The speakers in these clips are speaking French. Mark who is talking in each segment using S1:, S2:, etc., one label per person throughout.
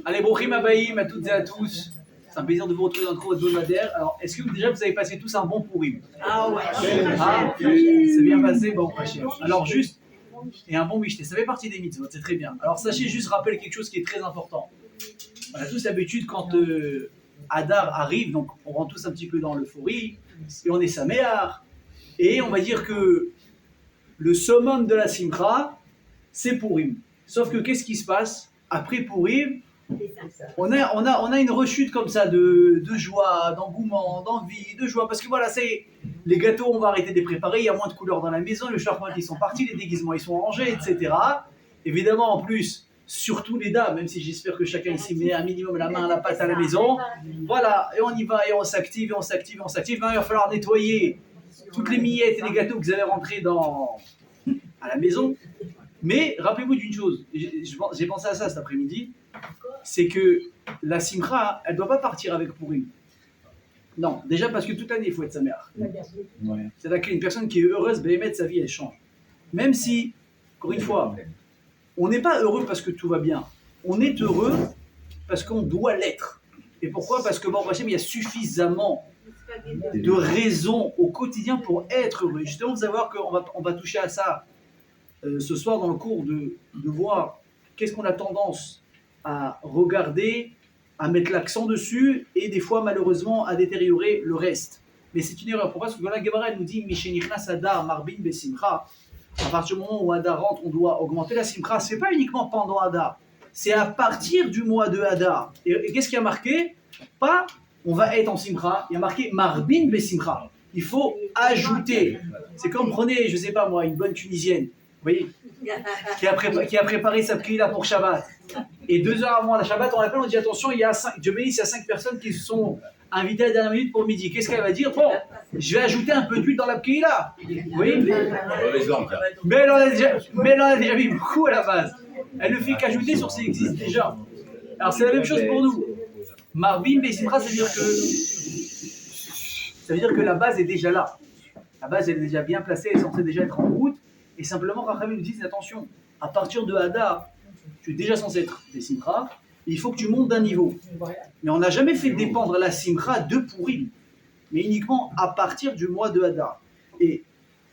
S1: Allez, Brochim Abaïm à toutes et à tous. C'est un plaisir de vous retrouver dans le cours hebdomadaire. Alors, est-ce que déjà vous avez passé tous un bon Pourim?
S2: Ah ouais.
S1: Ah, c'est bien passé, bon, pas cher. Alors, juste, et un bon Michté, ça fait partie des mitzvot, c'est très bien. Alors, sachez juste rappeler quelque chose qui est très important. On a tous l'habitude, quand Hadar arrive, donc on rentre tous un petit peu dans l'euphorie, et on est Saméar, et on va dire que le summum de la Simcha, c'est Pourim. Sauf que qu'est-ce qui se passe après Pourim? On a une rechute comme ça de joie, d'engouement, d'envie, de joie. Parce que voilà, c'est les gâteaux, on va arrêter de les préparer. Il y a moins de couleurs dans la maison. Les charpentes, ils sont partis. Les déguisements, ils sont rangés, etc. Évidemment, en plus, surtout les dames, même si j'espère que chacun ici met un minimum la main à la pâte à la maison. Voilà, et on y va, et on s'active, et on s'active, et on s'active. Maintenant, il va falloir nettoyer toutes les miettes et les gâteaux que vous avez rentrés à la maison. Mais rappelez-vous d'une chose, j'ai pensé à ça cet après-midi, c'est que la simcha, elle ne doit pas partir avec Pourim. Non, déjà parce que toute l'année, il faut être sa mère. Ouais. C'est-à-dire qu'une personne qui est heureuse, sa vie, elle change. Même si, encore une fois, on n'est pas heureux parce que tout va bien. On est heureux parce qu'on doit l'être. Et pourquoi? Parce que, il y a suffisamment de raisons au quotidien pour être heureux. Et justement, vous allez voir qu'on va toucher à ça ce soir dans le cours, de voir qu'est-ce qu'on a tendance à regarder, à mettre l'accent dessus, et des fois, malheureusement, à détériorer le reste. Mais c'est une erreur. Pourquoi? Parce que la Gemara nous dit Mishenichnas Hadar Marbin Besimcha. À partir du moment où Hadar rentre, on doit augmenter la Simcha. Ce n'est pas uniquement pendant Hadar, c'est à partir du mois de Hadar. Et qu'est-ce qui a marqué? Pas on va être en Simcha, il y a marqué Marbin Besimcha. Il faut ajouter. C'est comme prenez, je ne sais pas moi, une bonne Tunisienne. Vous voyez, qui a préparé sa prière pour Shabbat. Et 2 heures avant la Shabbat, on l'appelle, on dit attention, il y a 5 personnes qui se sont invitées à la dernière minute pour midi. Qu'est-ce qu'elle va dire? Bon, je vais ajouter un peu d'huile dans la prière. Vous voyez? Mais elle en a déjà mis beaucoup à la base. Elle ne fait qu'ajouter sur ce qui existe déjà. Alors c'est la même chose pour nous. Marbim Bessimra, ça veut dire que la base est déjà là. La base elle est déjà bien placée, elle est censée déjà être en route. Et simplement, Rachamim nous dit attention, à partir de Hadar, tu es déjà censé être des Simcha, il faut que tu montes d'un niveau. Mais on n'a jamais fait dépendre la Simcha de Pourim, mais uniquement à partir du mois de Hadar. Et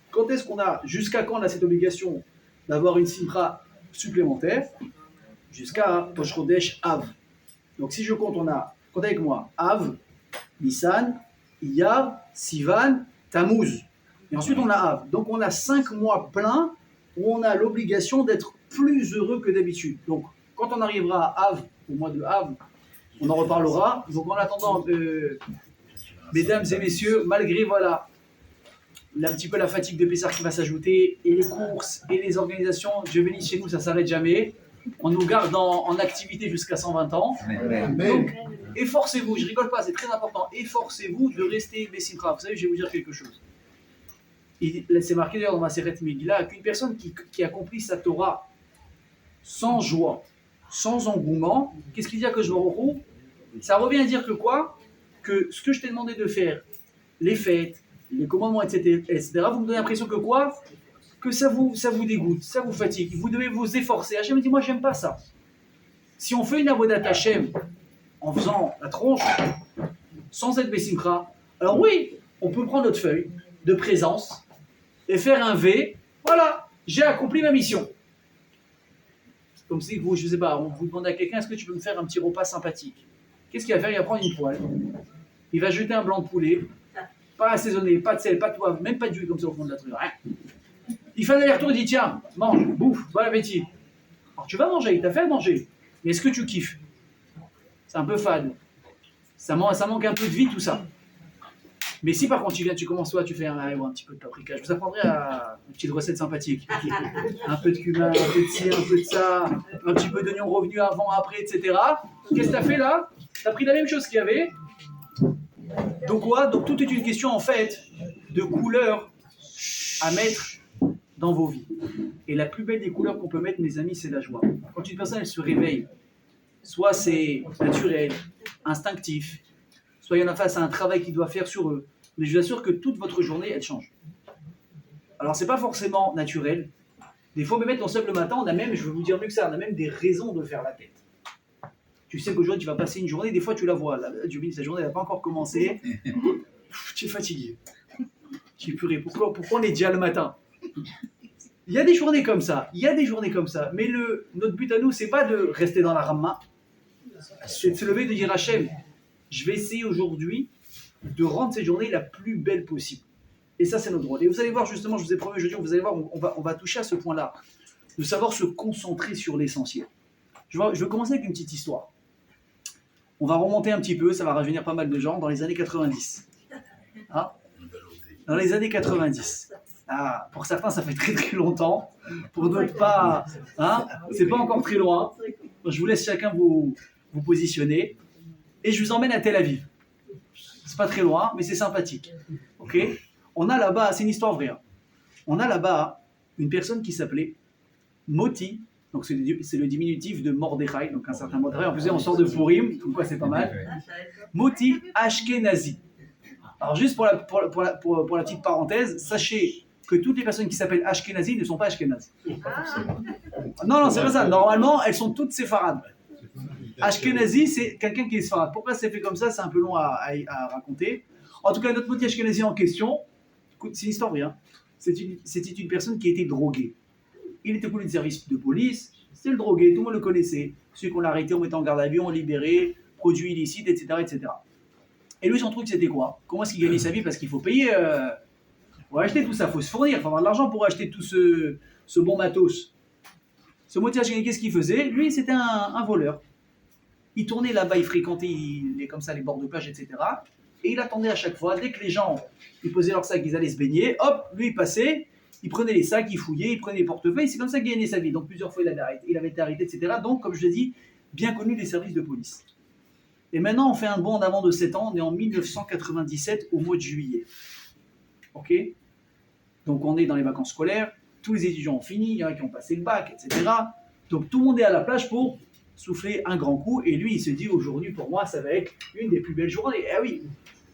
S1: quand est-ce jusqu'à quand on a cette obligation d'avoir une Simcha supplémentaire? Jusqu'à Rosh Chodesh Av. Donc si je compte, comptez avec moi, Av, Nissan, Iyar, Sivan, Tammuz. Et ensuite, on a Av. Donc, on a 5 mois pleins où on a l'obligation d'être plus heureux que d'habitude. Donc, quand on arrivera à Av, au mois de Av, on en reparlera. Donc, en attendant, mesdames et messieurs, malgré, un petit peu la fatigue de Pessah qui va s'ajouter, et les courses, et les organisations, Dieu bénisse chez nous, ça ne s'arrête jamais. On nous garde en activité jusqu'à 120 ans. Donc, efforcez-vous, je rigole pas, c'est très important, efforcez-vous de rester Bessimcha. Vous savez, je vais vous dire quelque chose. C'est marqué d'ailleurs dans ma Maseret Megillah qu'une personne qui accomplit sa Torah sans joie, sans engouement, qu'est-ce qu'il dit à Kadosh Baruch Hu? Ça revient à dire que quoi? Que ce que je t'ai demandé de faire, les fêtes, les commandements, etc., vous me donnez l'impression que quoi? Que ça vous dégoûte, ça vous fatigue, vous devez vous efforcer. Hachem me dit, moi j'aime pas ça. Si on fait une avodat Hachem en faisant la tronche, sans être Bessimcha, alors oui, on peut prendre notre feuille de présence et faire un V, voilà, j'ai accompli ma mission. Comme si vous, je sais pas, on vous demande à quelqu'un, est-ce que tu peux me faire un petit repas sympathique? Qu'est-ce qu'il va faire? Il va prendre une poêle, il va jeter un blanc de poulet, pas assaisonné, pas de sel, pas de poivre, même pas d'huile comme ça au fond de la truie, rien. Il fait un aller-retour, il dit tiens, mange, bouffe, bon appétit. Alors tu vas manger, il t'a fait à manger, mais est-ce que tu kiffes? C'est un peu fade, ça manque un peu de vie tout ça. Mais si par contre tu commences tu fais un petit peu de paprika, je vous apprendrai une petite recette sympathique. Un peu de cumin, un peu de ci, un peu de ça, un petit peu d'oignon revenu avant, après, etc. Qu'est-ce que tu as fait là? Tu as pris la même chose qu'il y avait. Donc quoi? Donc tout est une question en fait de couleurs à mettre dans vos vies. Et la plus belle des couleurs qu'on peut mettre, mes amis, c'est la joie. Quand une personne elle se réveille, soit c'est naturel, instinctif, soit il y en a face à un travail qu'il doit faire sur eux, mais je vous assure que toute votre journée, elle change. Alors, c'est pas forcément naturel, Des fois, même on se lève le matin, on a même, je vais vous dire mieux que ça, on a même des raisons de faire la tête. Tu sais qu'aujourd'hui, tu vas passer une journée, des fois, tu la vois. Là, tu me dis, cette journée n'a pas encore commencé. Tu es fatigué. Tu es purée. Pourquoi on est déjà le matin? Il y a des journées comme ça. Mais notre but à nous, c'est pas de rester dans la ramma. C'est de se lever et de dire à Hachem, je vais essayer aujourd'hui de rendre cette journée la plus belle possible. Et ça, c'est notre droit. Et vous allez voir, justement, je vous ai promis jeudi, vous allez voir, on va toucher à ce point-là, de savoir se concentrer sur l'essentiel. Je vais commencer avec une petite histoire. On va remonter un petit peu, ça va rajeunir pas mal de gens, dans les années 90. Hein? Dans les années 90. Ah, pour certains, ça fait très très longtemps. Pour d'autres, pas. Hein? C'est pas encore très loin. Je vous laisse chacun vous positionner. Et je vous emmène à Tel Aviv. C'est pas très loin, mais c'est sympathique. Ok? On a là-bas, c'est une histoire vraie. Hein. On a là-bas une personne qui s'appelait Moti. Donc c'est le diminutif de Mordechai, donc un certain Mordechai. En plus, on sort de Purim, donc quoi, c'est pas mal. Moti Ashkenazi. Alors juste pour la petite parenthèse, sachez que toutes les personnes qui s'appellent Ashkenazi ne sont pas Ashkenazes. Non, c'est pas ça. Normalement, elles sont toutes séfarades. Ashkenazi, c'est quelqu'un qui est séfarade. Pourquoi c'est fait comme ça? C'est un peu long à raconter. En tout cas, notre Moti Ashkenazi en question, c'est une histoire vraie. Hein. C'était une personne qui était droguée. Il était connu de service de police, c'était le drogué, tout le monde le connaissait. Celui qu'on l'a arrêté, on mettait en garde à vue, on libérait, produits illicites, etc., etc. Et lui, son truc, c'était quoi? Comment est-ce qu'il gagnait sa vie? Parce qu'il faut payer, pour acheter tout ça, il faut se fournir, il faut avoir de l'argent pour acheter tout ce bon matos. Ce moitié, qu'est-ce qu'il faisait? Lui, c'était un voleur. Il tournait là-bas, il fréquentait comme ça, les bords de plage, etc. Et il attendait à chaque fois, dès que les gens ils posaient leur sac, ils allaient se baigner, hop, lui, il passait. Il prenait les sacs, il fouillait, il prenait les portefeuilles, c'est comme ça qu'il gagnait sa vie. Donc plusieurs fois il avait été arrêté, etc. Donc, comme je l'ai dit, bien connu des services de police. Et maintenant, on fait un bond en avant de 7 ans, on est en 1997 au mois de juillet. Ok? Donc on est dans les vacances scolaires, tous les étudiants ont fini, il y en a qui ont passé le bac, etc. Donc tout le monde est à la plage pour souffler un grand coup, et lui il se dit aujourd'hui pour moi ça va être une des plus belles journées. Eh oui,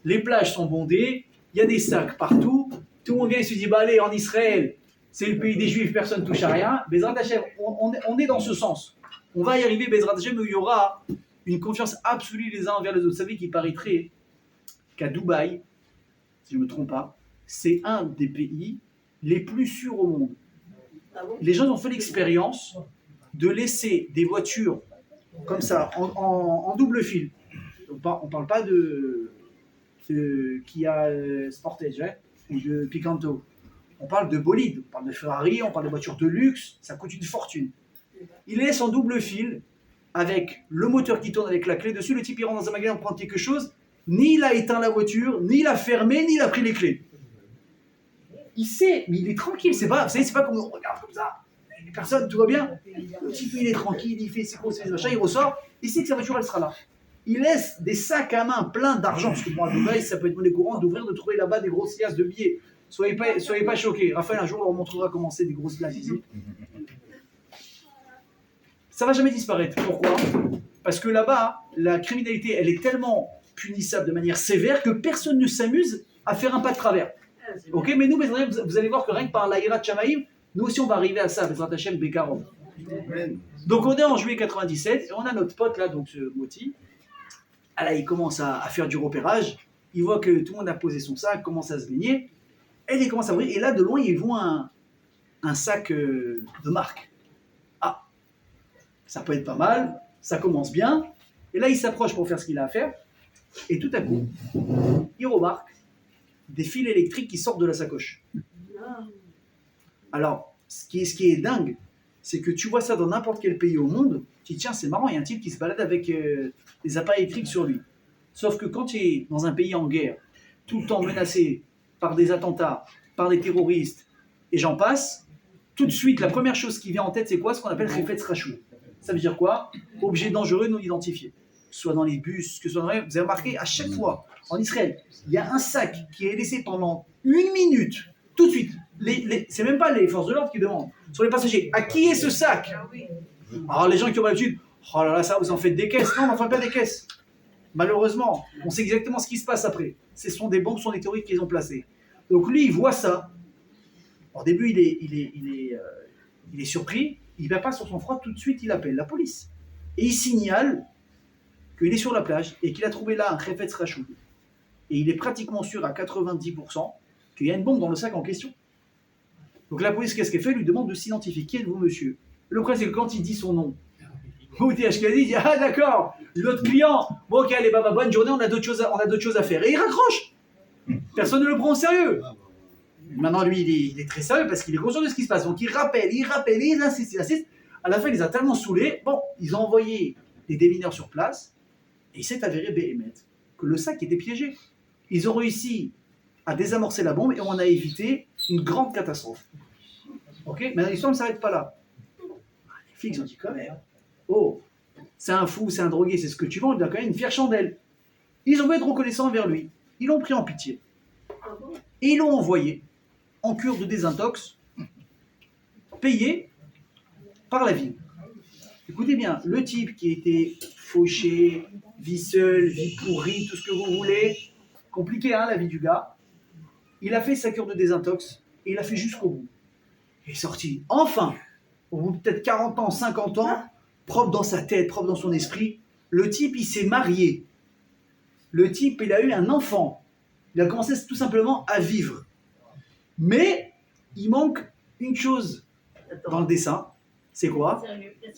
S1: les plages sont bondées, il y a des sacs partout. Tout le monde vient et se dit, bah allez, en Israël, c'est le pays des Juifs, personne ne touche à rien. Bezrat Hashem, on est dans ce sens. On va y arriver, Bezrat Hashem, où il y aura une confiance absolue les uns envers les autres. Vous savez qu'il paraîtrait qu'à Dubaï, si je ne me trompe pas, c'est un des pays les plus sûrs au monde. Les gens ont fait l'expérience de laisser des voitures comme ça, en double fil. On ne parle pas de Kia Sportage, hein, ou de Picanto. On parle de bolide, on parle de Ferrari, on parle de voitures de luxe, ça coûte une fortune. Il laisse en double fil, avec le moteur qui tourne avec la clé dessus, le type il rentre dans un magasin pour prendre quelque chose, ni il a éteint la voiture, ni il a fermé, ni il a pris les clés. Il sait, mais il est tranquille, c'est pas comme on regarde comme ça, les personnes, tout va bien. Le type il est tranquille, il fait ses courses, ses achats, il ressort, il sait que sa voiture elle sera là. Il laisse des sacs à main pleins d'argent, parce que moi à Dubaï, ça peut être monnaie courante d'ouvrir, de trouver là-bas des grosses liasses de billets. Soyez pas choqués. Raphaël, un jour, on leur montrera comment c'est des grosses liasses ici. Ça va jamais disparaître. Pourquoi? Parce que là-bas, la criminalité, elle est tellement punissable de manière sévère que personne ne s'amuse à faire un pas de travers. Ok, mais nous, vous allez voir que rien que par l'Aïra Chamaïm, nous aussi, on va arriver à ça, Bezrat Hashem Bekarov. Donc, on est en juillet 97, et on a notre pote là, donc ce Moti. Ah là, il commence à faire du repérage. Il voit que tout le monde a posé son sac, commence à se baigner. Et il commence à ouvrir. Et là, de loin, il voit un sac de marque. Ah, ça peut être pas mal. Ça commence bien. Et là, il s'approche pour faire ce qu'il a à faire. Et tout à coup, il remarque des fils électriques qui sortent de la sacoche. Alors, ce qui est dingue, c'est que tu vois ça dans n'importe quel pays au monde. Tu dis, tiens, c'est marrant, il y a un type qui se balade avec des appareils électriques sur lui. Sauf que quand tu es dans un pays en guerre, tout le temps menacé par des attentats, par des terroristes, et j'en passe, tout de suite, la première chose qui vient en tête, c'est quoi? Ce qu'on appelle Refetz Rachou. Ça veut dire quoi? Objet dangereux non identifié. Que ce soit dans les bus, que ce soit dans les... Vous avez remarqué, à chaque fois, en Israël, il y a un sac qui est laissé pendant 1 minute, tout de suite. C'est même pas les forces de l'ordre qui demandent. Sur les passagers, à qui est ce sac? Alors les gens qui ont l'habitude, oh là là, ça vous en faites des caisses. Non, on n'en fait pas des caisses. Malheureusement, on sait exactement ce qui se passe après. Ce sont des bombes, ce sont des terroristes qu'ils ont placées. Donc lui, il voit ça. Au début, il Il est surpris, il ne va pas sur son froid, tout de suite il appelle la police. Et il signale qu'il est sur la plage et qu'il a trouvé là un Khefetz Rachoud. Et il est pratiquement sûr à 90% qu'il y a une bombe dans le sac en question. Donc la police, qu'est-ce qu'elle fait? Elle lui demande de s'identifier. Qui êtes-vous, monsieur? Le problème, c'est que quand il dit son nom, Mouti Ashkazi dit ah d'accord, l'autre client, bon ok, allez, baba, bonne journée, on a d'autres choses à faire. Et il raccroche. Personne ne le prend au sérieux. Maintenant, lui, il est très sérieux parce qu'il est conscient de ce qui se passe. Donc il rappelle, il insiste. À la fin, il les a tellement saoulés. Bon, ils ont envoyé des démineurs sur place et il s'est avéré, Béhémet, que le sac était piégé. Ils ont réussi à désamorcer la bombe et on a évité une grande catastrophe. Ok? Mais l'histoire ne s'arrête pas là. Les flics ont dit quand même, oh, c'est un fou, c'est un drogué, c'est ce que tu vends, il a quand même une fière chandelle. Ils ont voulu être reconnaissants envers lui. Ils l'ont pris en pitié. Et ils l'ont envoyé en cure de désintox, payé par la ville. Écoutez bien, le type qui était fauché, vie seule, vie pourrie, tout ce que vous voulez, compliqué hein, la vie du gars, il a fait sa cure de désintox et il a fait jusqu'au bout. Il est sorti, enfin, au bout de peut-être 40 ans, 50 ans, propre dans sa tête, propre dans son esprit, le type il s'est marié. Le type il a eu un enfant. Il a commencé tout simplement à vivre. Mais il manque une chose dans le dessin. C'est quoi?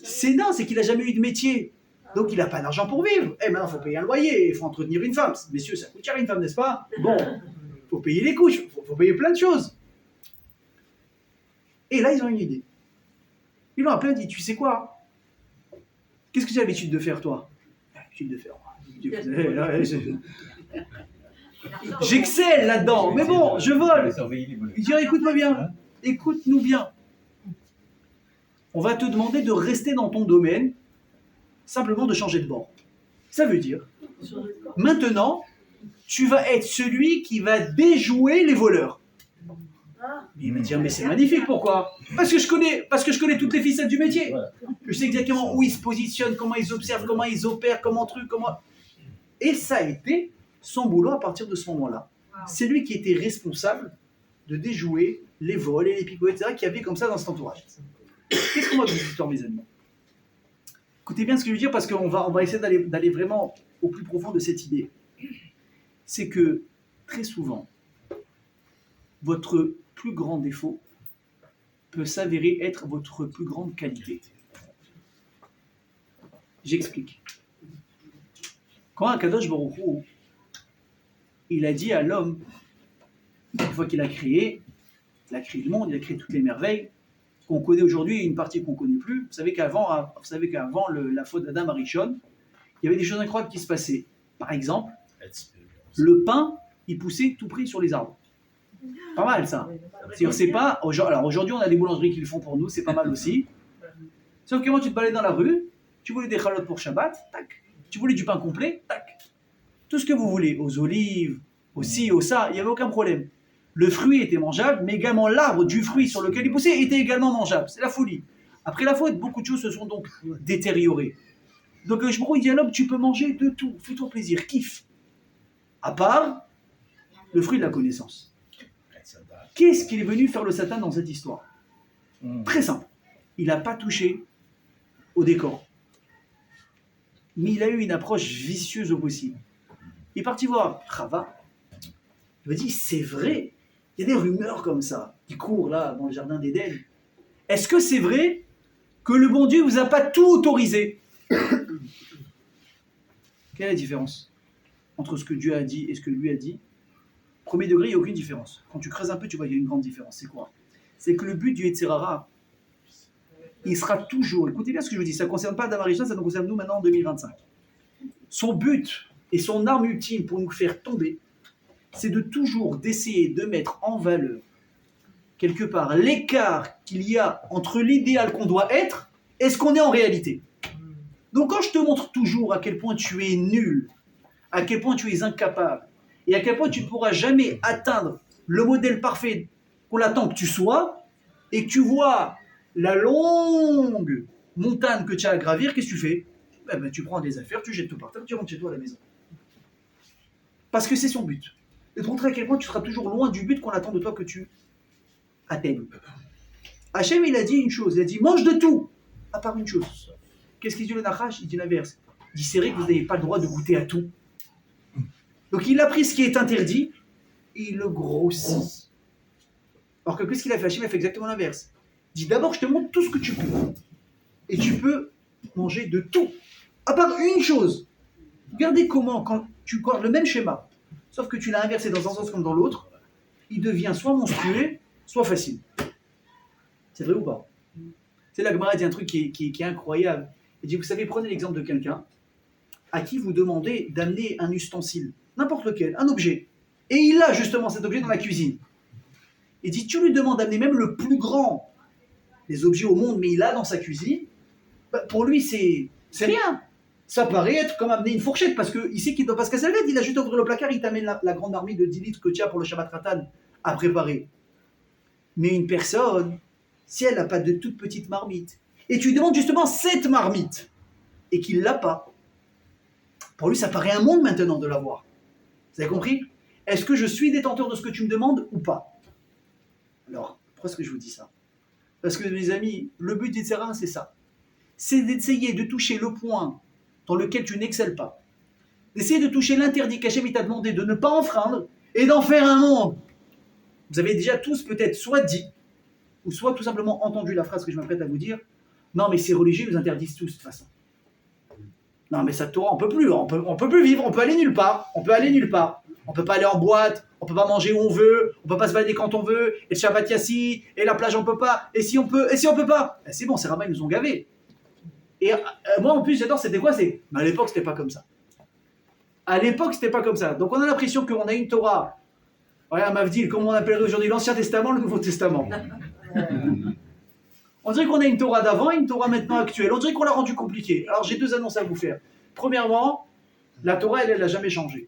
S1: C'est qu'il n'a jamais eu de métier. Donc il n'a pas d'argent pour vivre. Et maintenant il faut payer un loyer, il faut entretenir une femme. Messieurs, ça coûte cher une femme, n'est-ce pas? Bon, il faut payer les couches, il faut payer plein de choses. Et là ils ont une idée. Ils l'ont appelé et dit, tu sais quoi? Qu'est-ce que tu as l'habitude de faire toi? L'habitude de faire. J'excelle là-dedans, mais bon, je vole. Il dit, écoute-moi bien, écoute-nous bien. On va te demander de rester dans ton domaine, simplement de changer de bord. Ça veut dire, maintenant, tu vas être celui qui va déjouer les voleurs. Il va dire, mais c'est magnifique, pourquoi? Parce que je connais toutes les ficelles du métier. Je sais exactement où ils se positionnent, comment ils observent, comment ils opèrent, comment. Et ça a été son boulot à partir de ce moment-là. C'est lui qui était responsable de déjouer les vols et les picots, etc., qu'il y avait comme ça dans cet entourage. Qu'est-ce qu'on voit dans cette histoire, mes amis? Écoutez bien ce que je veux dire, parce qu'on va essayer d'aller vraiment au plus profond de cette idée. C'est que, très souvent, votre plus grand défaut peut s'avérer être votre plus grande qualité. J'explique. Quand Akadosh Baruch Hu, il a dit à l'homme, une fois qu'il a créé le monde, il a créé toutes les merveilles qu'on connaît aujourd'hui et une partie qu'on ne connaît plus. Vous savez qu'avant la faute d'Adam Arishon, il y avait des choses incroyables qui se passaient. Par exemple, le pain, il poussait tout près sur les arbres. Pas mal ça. C'est pas, alors aujourd'hui on a des boulangeries qui le font pour nous, c'est pas mal aussi. Sauf que quand tu te balades dans la rue, tu voulais des chalotes pour Shabbat, tac. Tu voulais du pain complet, tac. Tout ce que vous voulez, aux olives, au ci, au ça, il n'y avait aucun problème. Le fruit était mangeable, mais également l'arbre du fruit sur lequel il poussait était également mangeable. C'est la folie. Après la faute, beaucoup de choses se sont donc détériorées. Donc je me dis à l'homme, tu peux manger de tout, fais-toi plaisir, kiffe. À part le fruit de la connaissance. Qu'est-ce qu'il est venu faire le Satan dans cette histoire? Très simple. Il n'a pas touché au décor. Mais il a eu une approche vicieuse au possible. Il est parti voir Chava. Il m'a dit, c'est vrai, il y a des rumeurs comme ça qui courent là dans le jardin d'Éden. Est-ce que c'est vrai que le bon Dieu ne vous a pas tout autorisé? Quelle est la différence entre ce que Dieu a dit et ce que lui a dit? Premier degré, il n'y a aucune différence. Quand tu creuses un peu, tu vois qu'il y a une grande différence. C'est quoi? C'est que le but du Yetzer Hara, il sera toujours, écoutez bien ce que je vous dis, ça ne concerne pas Adam Arishon, ça nous concerne nous maintenant en 2025. Son but et son arme ultime pour nous faire tomber, c'est d'essayer de mettre en valeur, quelque part, l'écart qu'il y a entre l'idéal qu'on doit être et ce qu'on est en réalité. Donc quand je te montre toujours à quel point tu es nul, à quel point tu es incapable, et à quel point tu ne pourras jamais atteindre le modèle parfait qu'on attend que tu sois, et que tu vois la longue montagne que tu as à gravir, qu'est-ce que tu fais? Tu prends des affaires, tu jettes tout par terre, tu rentres chez toi à la maison. Parce que c'est son but. De te montrer à quel point tu seras toujours loin du but qu'on attend de toi que tu atteignes. Hachem, il a dit une chose, il a dit mange de tout, à part une chose. Qu'est-ce qu'il dit le Nachash? Il dit l'inverse. Il dit c'est vrai que vous n'avez pas le droit de goûter à tout. Donc il a pris ce qui est interdit et il le grossit. Alors que qu'est-ce qu'il a fait? Hachem a fait exactement l'inverse. Il dit d'abord je te montre tout ce que tu peux. Et tu peux manger de tout, à part une chose. Regardez comment, quand tu cordes le même schéma, sauf que tu l'as inversé dans un sens comme dans l'autre, il devient soit monstrueux, soit facile. C'est vrai ou pas? C'est là que Gemara dit un truc qui est incroyable. Il dit, vous savez, prenez l'exemple de quelqu'un à qui vous demandez d'amener un ustensile, n'importe lequel, un objet. Et il a justement cet objet dans la cuisine. Il dit, tu lui demandes d'amener même le plus grand des objets au monde, mais il a dans sa cuisine, bah, pour lui, c'est rien. Ça paraît être comme amener une fourchette, parce qu'il sait qu'il ne doit pas se casser la tête. Il a juste à ouvrir le placard, il t'amène la grande marmite de 10 litres que tu as pour le Shabbat Ratan à préparer. Mais une personne, si elle n'a pas de toute petite marmite, et tu lui demandes justement cette marmite, et qu'il ne l'a pas, pour lui, ça paraît un monde maintenant de l'avoir. Vous avez compris? Est-ce que je suis détenteur de ce que tu me demandes ou pas? Alors, pourquoi est-ce que je vous dis ça? Parce que, mes amis, le but du terrain, c'est ça. C'est d'essayer de toucher le point dans lequel tu n'excelles pas. D'essayer de toucher l'interdit qu'Hachem t'a demandé de ne pas enfreindre et d'en faire un monde. Vous avez déjà tous peut-être soit dit, ou soit tout simplement entendu la phrase que je m'apprête à vous dire. Non, mais ces religieux nous interdisent tous de toute façon. Non, mais ça Torah, on peut plus. On peut plus vivre, on peut aller nulle part. On peut aller nulle part. On peut pas aller en boîte, on peut pas manger où on veut, on peut pas se balader quand on veut, et le Shabbat Yassi, et la plage on peut pas, et si on peut pas. Ben, c'est bon, ces rabbins ils nous ont gavés. Et moi en plus j'adore, c'était quoi? Mais à l'époque c'était pas comme ça. À l'époque c'était pas comme ça. Donc on a l'impression qu'on a une Torah, voilà, Mavdil, comme on appellerait aujourd'hui l'Ancien Testament, le Nouveau Testament. On dirait qu'on a une Torah d'avant et une Torah maintenant actuelle. On dirait qu'on l'a rendue compliquée. Alors j'ai deux annonces à vous faire. Premièrement, la Torah elle n'a jamais changé.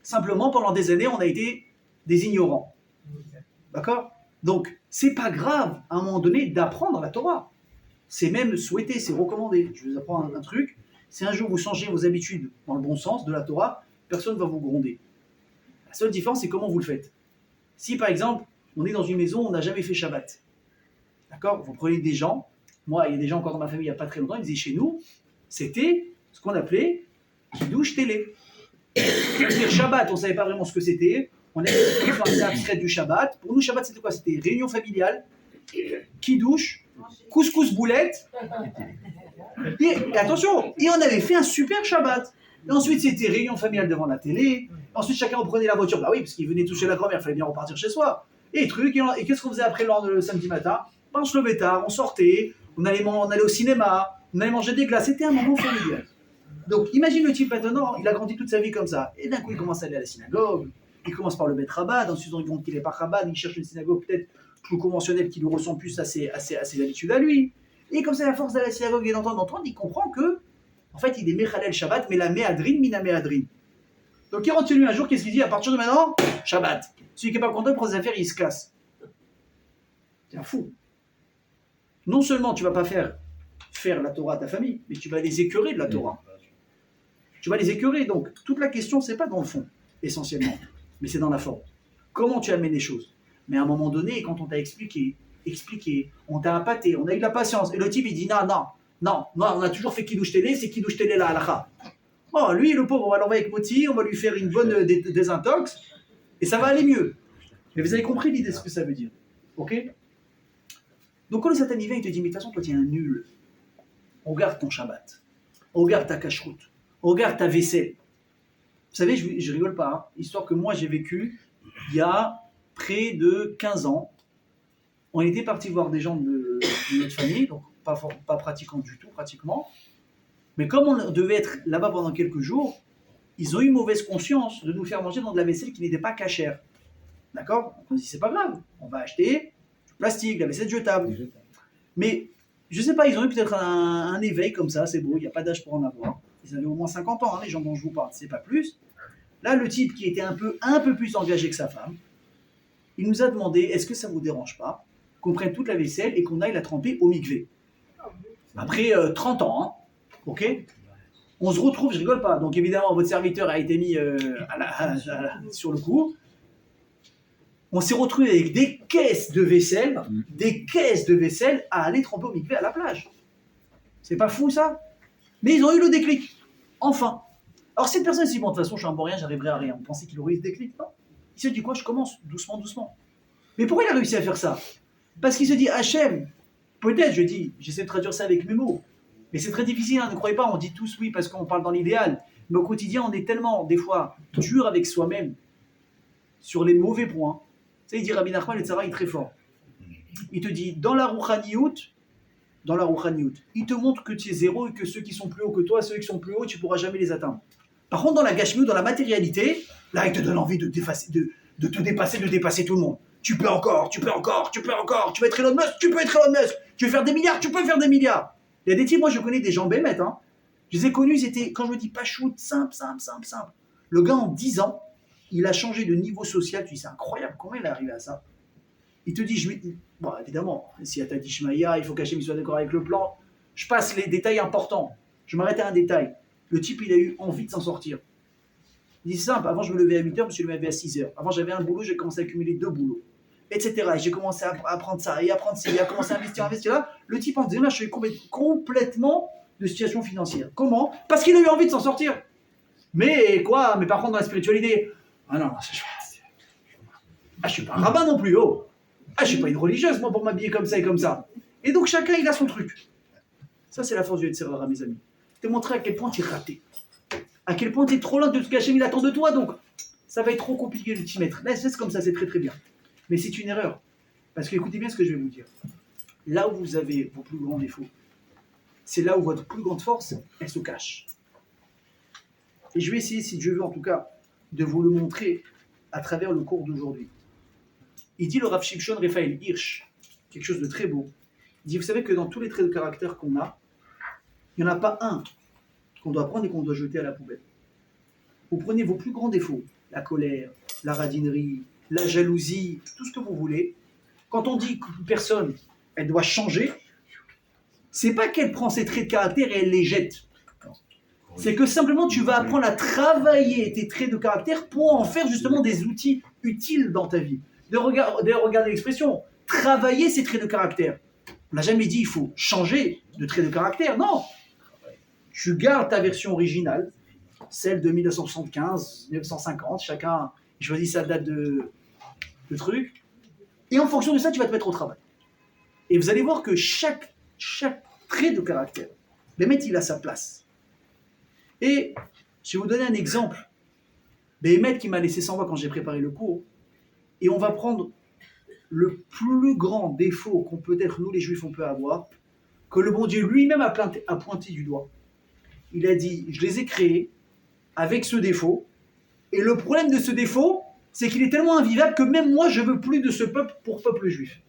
S1: Simplement, pendant des années, on a été des ignorants. D'accord? Donc, c'est pas grave, à un moment donné, d'apprendre la Torah. C'est même souhaité, c'est recommandé. Je vais vous apprendre un truc. Si un jour vous changez vos habitudes dans le bon sens de la Torah, personne ne va vous gronder. La seule différence, c'est comment vous le faites. Si, par exemple, on est dans une maison, on n'a jamais fait Shabbat. D'accord? Vous prenez des gens. Moi, il y a des gens encore dans ma famille, il n'y a pas très longtemps, ils disaient chez nous, c'était ce qu'on appelait Kiddush Télé. C'est-à-dire Shabbat, on ne savait pas vraiment ce que c'était. On avait une forme abstraite du Shabbat. Pour nous, Shabbat, c'était quoi? C'était réunion familiale, kidouche, couscous boulette. Et attention, et on avait fait un super Shabbat. Et ensuite, c'était réunion familiale devant la télé. Ensuite, chacun reprenait la voiture. Bah oui, parce qu'il venait toucher la grand-mère, il fallait bien repartir chez soi. Et trucs. Et qu'est-ce qu'on faisait après le samedi matin? On se levait tard, on sortait, on allait au cinéma, on allait manger des glaces. C'était un moment familial. Donc, imagine le type maintenant, il a grandi toute sa vie comme ça. Et d'un coup, il commence à aller à la synagogue. Il commence par le Bet Rabbad. Ensuite, on compte qu'il n'est pas Rabbad. Il cherche une synagogue peut-être plus conventionnelle qui lui ressemble plus à ses habitudes à lui. Et comme ça, à force d'aller à la synagogue et d'entendre, il comprend que, en fait, il est Mechalel Shabbat, mais la Méadrine, mina Méadrine. Donc, il rentre chez lui un jour, qu'est-ce qu'il dit? À partir de maintenant, Shabbat. Celui qui n'est pas content, il prend ses affaires, il se casse. C'est un fou. Non seulement tu ne vas pas faire la Torah à ta famille, mais tu vas les écœurer de la Torah. Tu vas les écœurer. Donc, toute la question, c'est pas dans le fond, essentiellement, mais c'est dans la forme. Comment tu amènes les choses? Mais à un moment donné, quand on t'a expliqué, on t'a appâté, on a eu de la patience, et le type, il dit non, on a toujours fait Kiddush Télé, c'est Kiddush Télé la halakha. Oh, lui, le pauvre, on va l'envoyer avec Moti, on va lui faire une bonne désintox, et ça va aller mieux. Mais vous avez compris l'idée de ce que ça veut dire. Ok? Donc, quand le Satan y vient, il te dit, mais de toute façon, toi, tu es un nul. Regarde ton Shabbat. Regarde ta cacheroute. Regarde ta vaisselle. Vous savez, je rigole pas. Hein. Histoire que moi, j'ai vécu il y a près de 15 ans. On était parti voir des gens de notre famille, donc pas pratiquants du tout, pratiquement. Mais comme on devait être là-bas pendant quelques jours, ils ont eu mauvaise conscience de nous faire manger dans de la vaisselle qui n'était pas cachère. D'accord? On dit, c'est pas grave. On va acheter du plastique, la vaisselle jetable. Mais, je sais pas, ils ont eu peut-être un éveil comme ça, c'est beau, il n'y a pas d'âge pour en avoir. Ils avaient au moins 50 ans, hein, les gens dont je vous parle, c'est pas plus. Là, le type qui était un peu plus engagé que sa femme, il nous a demandé, est-ce que ça vous dérange pas qu'on prenne toute la vaisselle et qu'on aille la tremper au mikvé? Après 30 ans, hein, ok? On se retrouve, je rigole pas, donc évidemment, votre serviteur a été mis sur le coup. On s'est retrouvé avec des caisses de vaisselle à aller tremper au mikvé à la plage. C'est pas fou ça? Mais ils ont eu le déclic. Enfin. Alors cette personne s'est dit, bon, de toute façon, je suis un bon rien, j'arriverai à rien. On pensait qu'il aurait eu ce déclic, non? Il se dit quoi? Je commence doucement, doucement. Mais pourquoi il a réussi à faire ça? Parce qu'il se dit, Hachem, peut-être, j'essaie de traduire ça avec mes mots. Mais c'est très difficile, hein, ne croyez pas, on dit tous oui parce qu'on parle dans l'idéal. Mais au quotidien, on est tellement, des fois, dur avec soi-même sur les mauvais points. Tu sais, il dit Rabbi Nachman, le Tzara, il est très fort. Il te dit, dans la Rouchaniout, il te montre que tu es zéro et que ceux qui sont plus hauts que toi, ceux qui sont plus hauts, tu ne pourras jamais les atteindre. Par contre, dans la Gashmiut, dans la matérialité, là, il te donne envie de te dépasser tout le monde. Tu peux encore, tu veux être Elon Musk, tu peux être Elon Musk, tu veux faire des milliards, tu peux faire des milliards. Il y a des types, moi je connais des gens bémettes, hein. Je les ai connus, ils étaient, quand je me dis pas shoot, simple. Le gars, en 10 ans, il a changé de niveau social, tu dis, c'est incroyable, comment il est arrivé à ça? Il te dit, bon, évidemment, si t'as dit Shmaïa, il faut qu'Hachem soit d'accord avec le plan. Je passe les détails importants. Je m'arrête à un détail. Le type, il a eu envie de s'en sortir. Il dit simple, avant je me levais à 8h, je me suis levé à 6h. Avant j'avais un boulot, j'ai commencé à accumuler 2 boulots, etc. Et j'ai commencé à apprendre ça, et apprendre ci, et à commencer à investir là. Le type en disant là, je suis complètement de situation financière. Comment? Parce qu'il a eu envie de s'en sortir. Mais quoi? Mais par contre, dans la spiritualité, ah non, je suis pas un rabbin non plus, oh. Ah, je suis pas une religieuse, moi, pour m'habiller comme ça et comme ça. Et donc, chacun, il a son truc. Ça, c'est la force du Yetzirah, mes amis. Te montrer à quel point tu es raté. À quel point tu es trop loin de ce qu'Hachem il attend de toi, donc ça va être trop compliqué de t'y mettre. Laisse comme ça, c'est très très bien. Mais c'est une erreur. Parce que écoutez bien ce que je vais vous dire. Là où vous avez vos plus grands défauts, c'est là où votre plus grande force, elle se cache. Et je vais essayer, si Dieu veut en tout cas, de vous le montrer à travers le cours d'aujourd'hui. Il dit le Rav Shimshon Raphaël Hirsch, quelque chose de très beau. Il dit, vous savez que dans tous les traits de caractère qu'on a, il n'y en a pas un qu'on doit prendre et qu'on doit jeter à la poubelle. Vous prenez vos plus grands défauts, la colère, la radinerie, la jalousie, tout ce que vous voulez. Quand on dit qu'une personne, elle doit changer, c'est pas qu'elle prend ses traits de caractère et elle les jette. C'est que simplement tu vas apprendre à travailler tes traits de caractère pour en faire justement des outils utiles dans ta vie. D'ailleurs, regardez l'expression, travailler ses traits de caractère. On n'a jamais dit il faut changer de traits de caractère, non. Tu gardes ta version originale, celle de 1975, 1950, chacun choisit sa date de truc, et en fonction de ça, tu vas te mettre au travail. Et vous allez voir que chaque trait de caractère, Bémet, il a sa place. Et je vais vous donner un exemple. Bémet qui m'a laissé sans voix quand j'ai préparé le cours, et on va prendre le plus grand défaut qu'on peut-être, nous les Juifs, on peut avoir, que le bon Dieu lui-même a pointé du doigt. Il a dit, je les ai créés avec ce défaut, et le problème de ce défaut, c'est qu'il est tellement invivable que même moi, je veux plus de ce peuple pour peuple juif.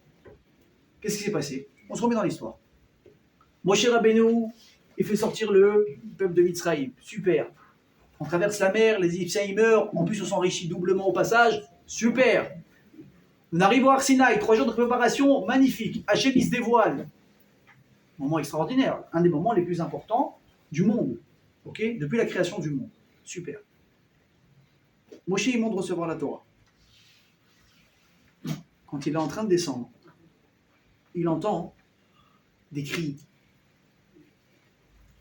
S1: Qu'est-ce qui s'est passé? On se remet dans l'histoire. Moshe Rabbeinu, il fait sortir le peuple de Mitzraïm. Super. On traverse la mer, les Égyptiens ils meurent, en plus on s'enrichit doublement au passage. Super. On arrive au Har Sinaï, 3 jours de préparation, magnifique. Hachem il se dévoile. Moment extraordinaire, un des moments les plus importants du monde, ok, depuis la création du monde. Super. Moshe, il monte recevoir la Torah. Quand il est en train de descendre, il entend des cris.